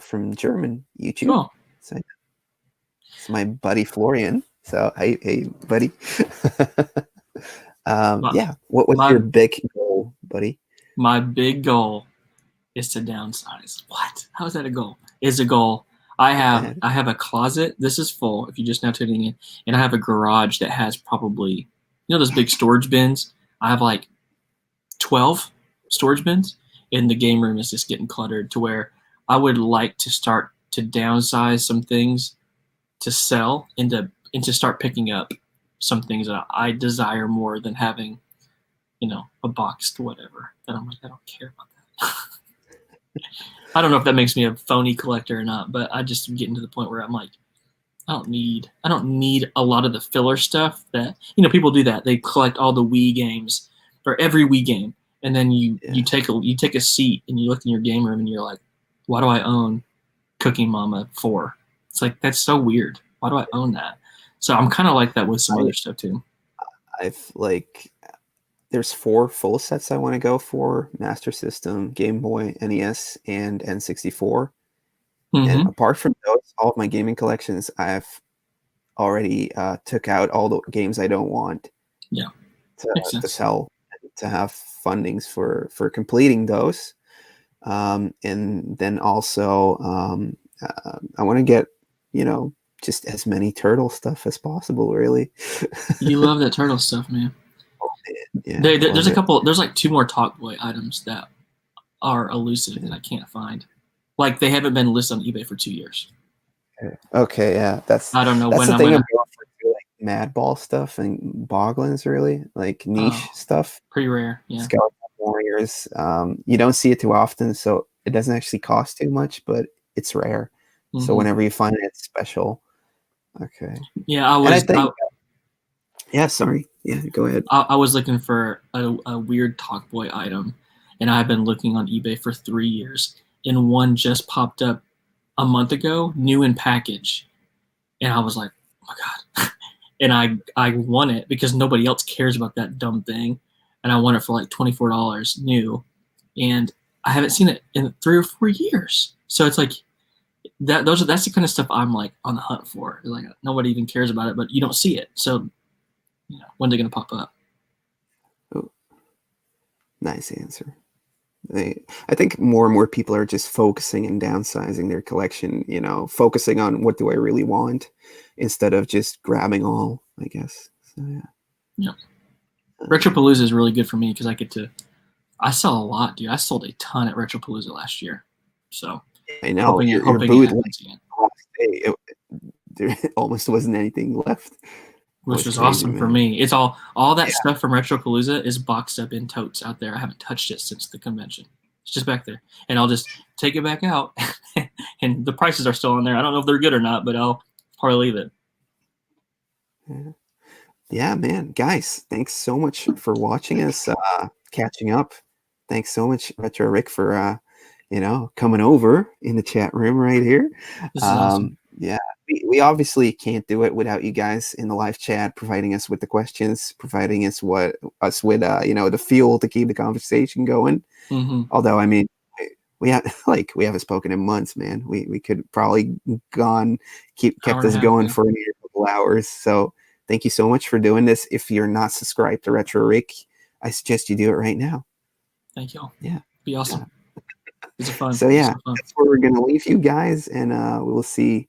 from German YouTube. Cool. So it's my buddy Florian. So hey buddy. Yeah. What's your big goal, buddy? My big goal is to downsize. What? How is that a goal? Is a goal. I have a closet. This is full if you're just now tuning in. And I have a garage that has probably, you know, those big storage bins. I have like 12 storage bins, and the game room is just getting cluttered to where I would like to start to downsize some things to sell and to start picking up some things that I desire more than having, you know, a boxed whatever. That I'm like, I don't care about that. I don't know if that makes me a phony collector or not, but I just am getting to the point where I'm like, I don't need a lot of the filler stuff that, you know, people do that. They collect all the Wii games or every Wii game, and then you take a seat and you look in your game room and you're like, why do I own Cooking Mama 4? It's like, that's so weird. Why do I own that? So I'm kind of like that with some other stuff too. There's 4 full sets I want to go for: Master System, Game Boy, NES, and N64. And apart from those, all of my gaming collections, I've already took out all the games I don't want. Yeah, to sell, to have fundings for completing those. And then also, I want to get, you know, just as many turtle stuff as possible, really. You love that turtle stuff, man. Oh, man. Yeah, there's a couple, there's like 2 more Talk Boy items that are elusive that I can't find. Like they haven't been listed on eBay for 2 years. Okay, yeah, I don't know that's when the I'm thing gonna. I'm going for too. Like Madball stuff and Boglins, really like niche Oh, stuff. pretty rare. Yeah. Skeleton Warriors. You don't see it too often, so it doesn't actually cost too much, but it's rare. So Hmm. whenever you find it, it's special. Okay. Yeah, And I think, yeah, sorry. Yeah, go ahead. I was looking for a weird Talk Boy item, and I've been looking on eBay for 3 years, and one just popped up a month ago, new in package, and I was like, oh my god! And I won it because nobody else cares about that dumb thing, and I won it for like $24 new, and I haven't seen it in 3 or 4 years. So it's like that's the kind of stuff I'm like on the hunt for. Like nobody even cares about it, but you don't see it. So when's it gonna pop up? Oh, nice answer. I think more and more people are just focusing and downsizing their collection, focusing on what do I really want instead of just grabbing all, I guess. So, yeah. Yeah. RetroPalooza is really good for me because I sell a lot, dude. I sold a ton at RetroPalooza last year. So I know your hoping it booth, like happens again. last day, there almost wasn't anything left. That Which was was crazy, awesome for man. me. It's all that Yeah. stuff from RetroPalooza is boxed up in totes out there. I haven't touched it since the convention. It's just back there, and I'll just take it back out, and the prices are still on there. I don't know if they're good or not, but I'll probably leave it. Yeah, man. Guys, thanks so much for watching us, catching up. Thanks so much, Retro Rick, for coming over in the chat room right here. This is awesome. Yeah, we obviously can't do it without you guys in the live chat, providing us with the questions, providing us with the fuel to keep the conversation going. Mm-hmm. Although, I mean, we haven't spoken in months, man. We could probably kept Hour and us a half. going Yeah. for a couple hours. So thank you so much for doing this. If you're not subscribed to Retro Rick, I suggest you do it right now. Thank y'all. Yeah. Be awesome. It's fun. So It's yeah, so fun. that's where we're gonna leave you guys, and we'll see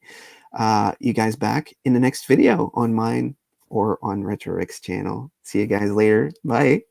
you guys back in the next video on mine or on Retro Rick's channel. See you guys later. Bye.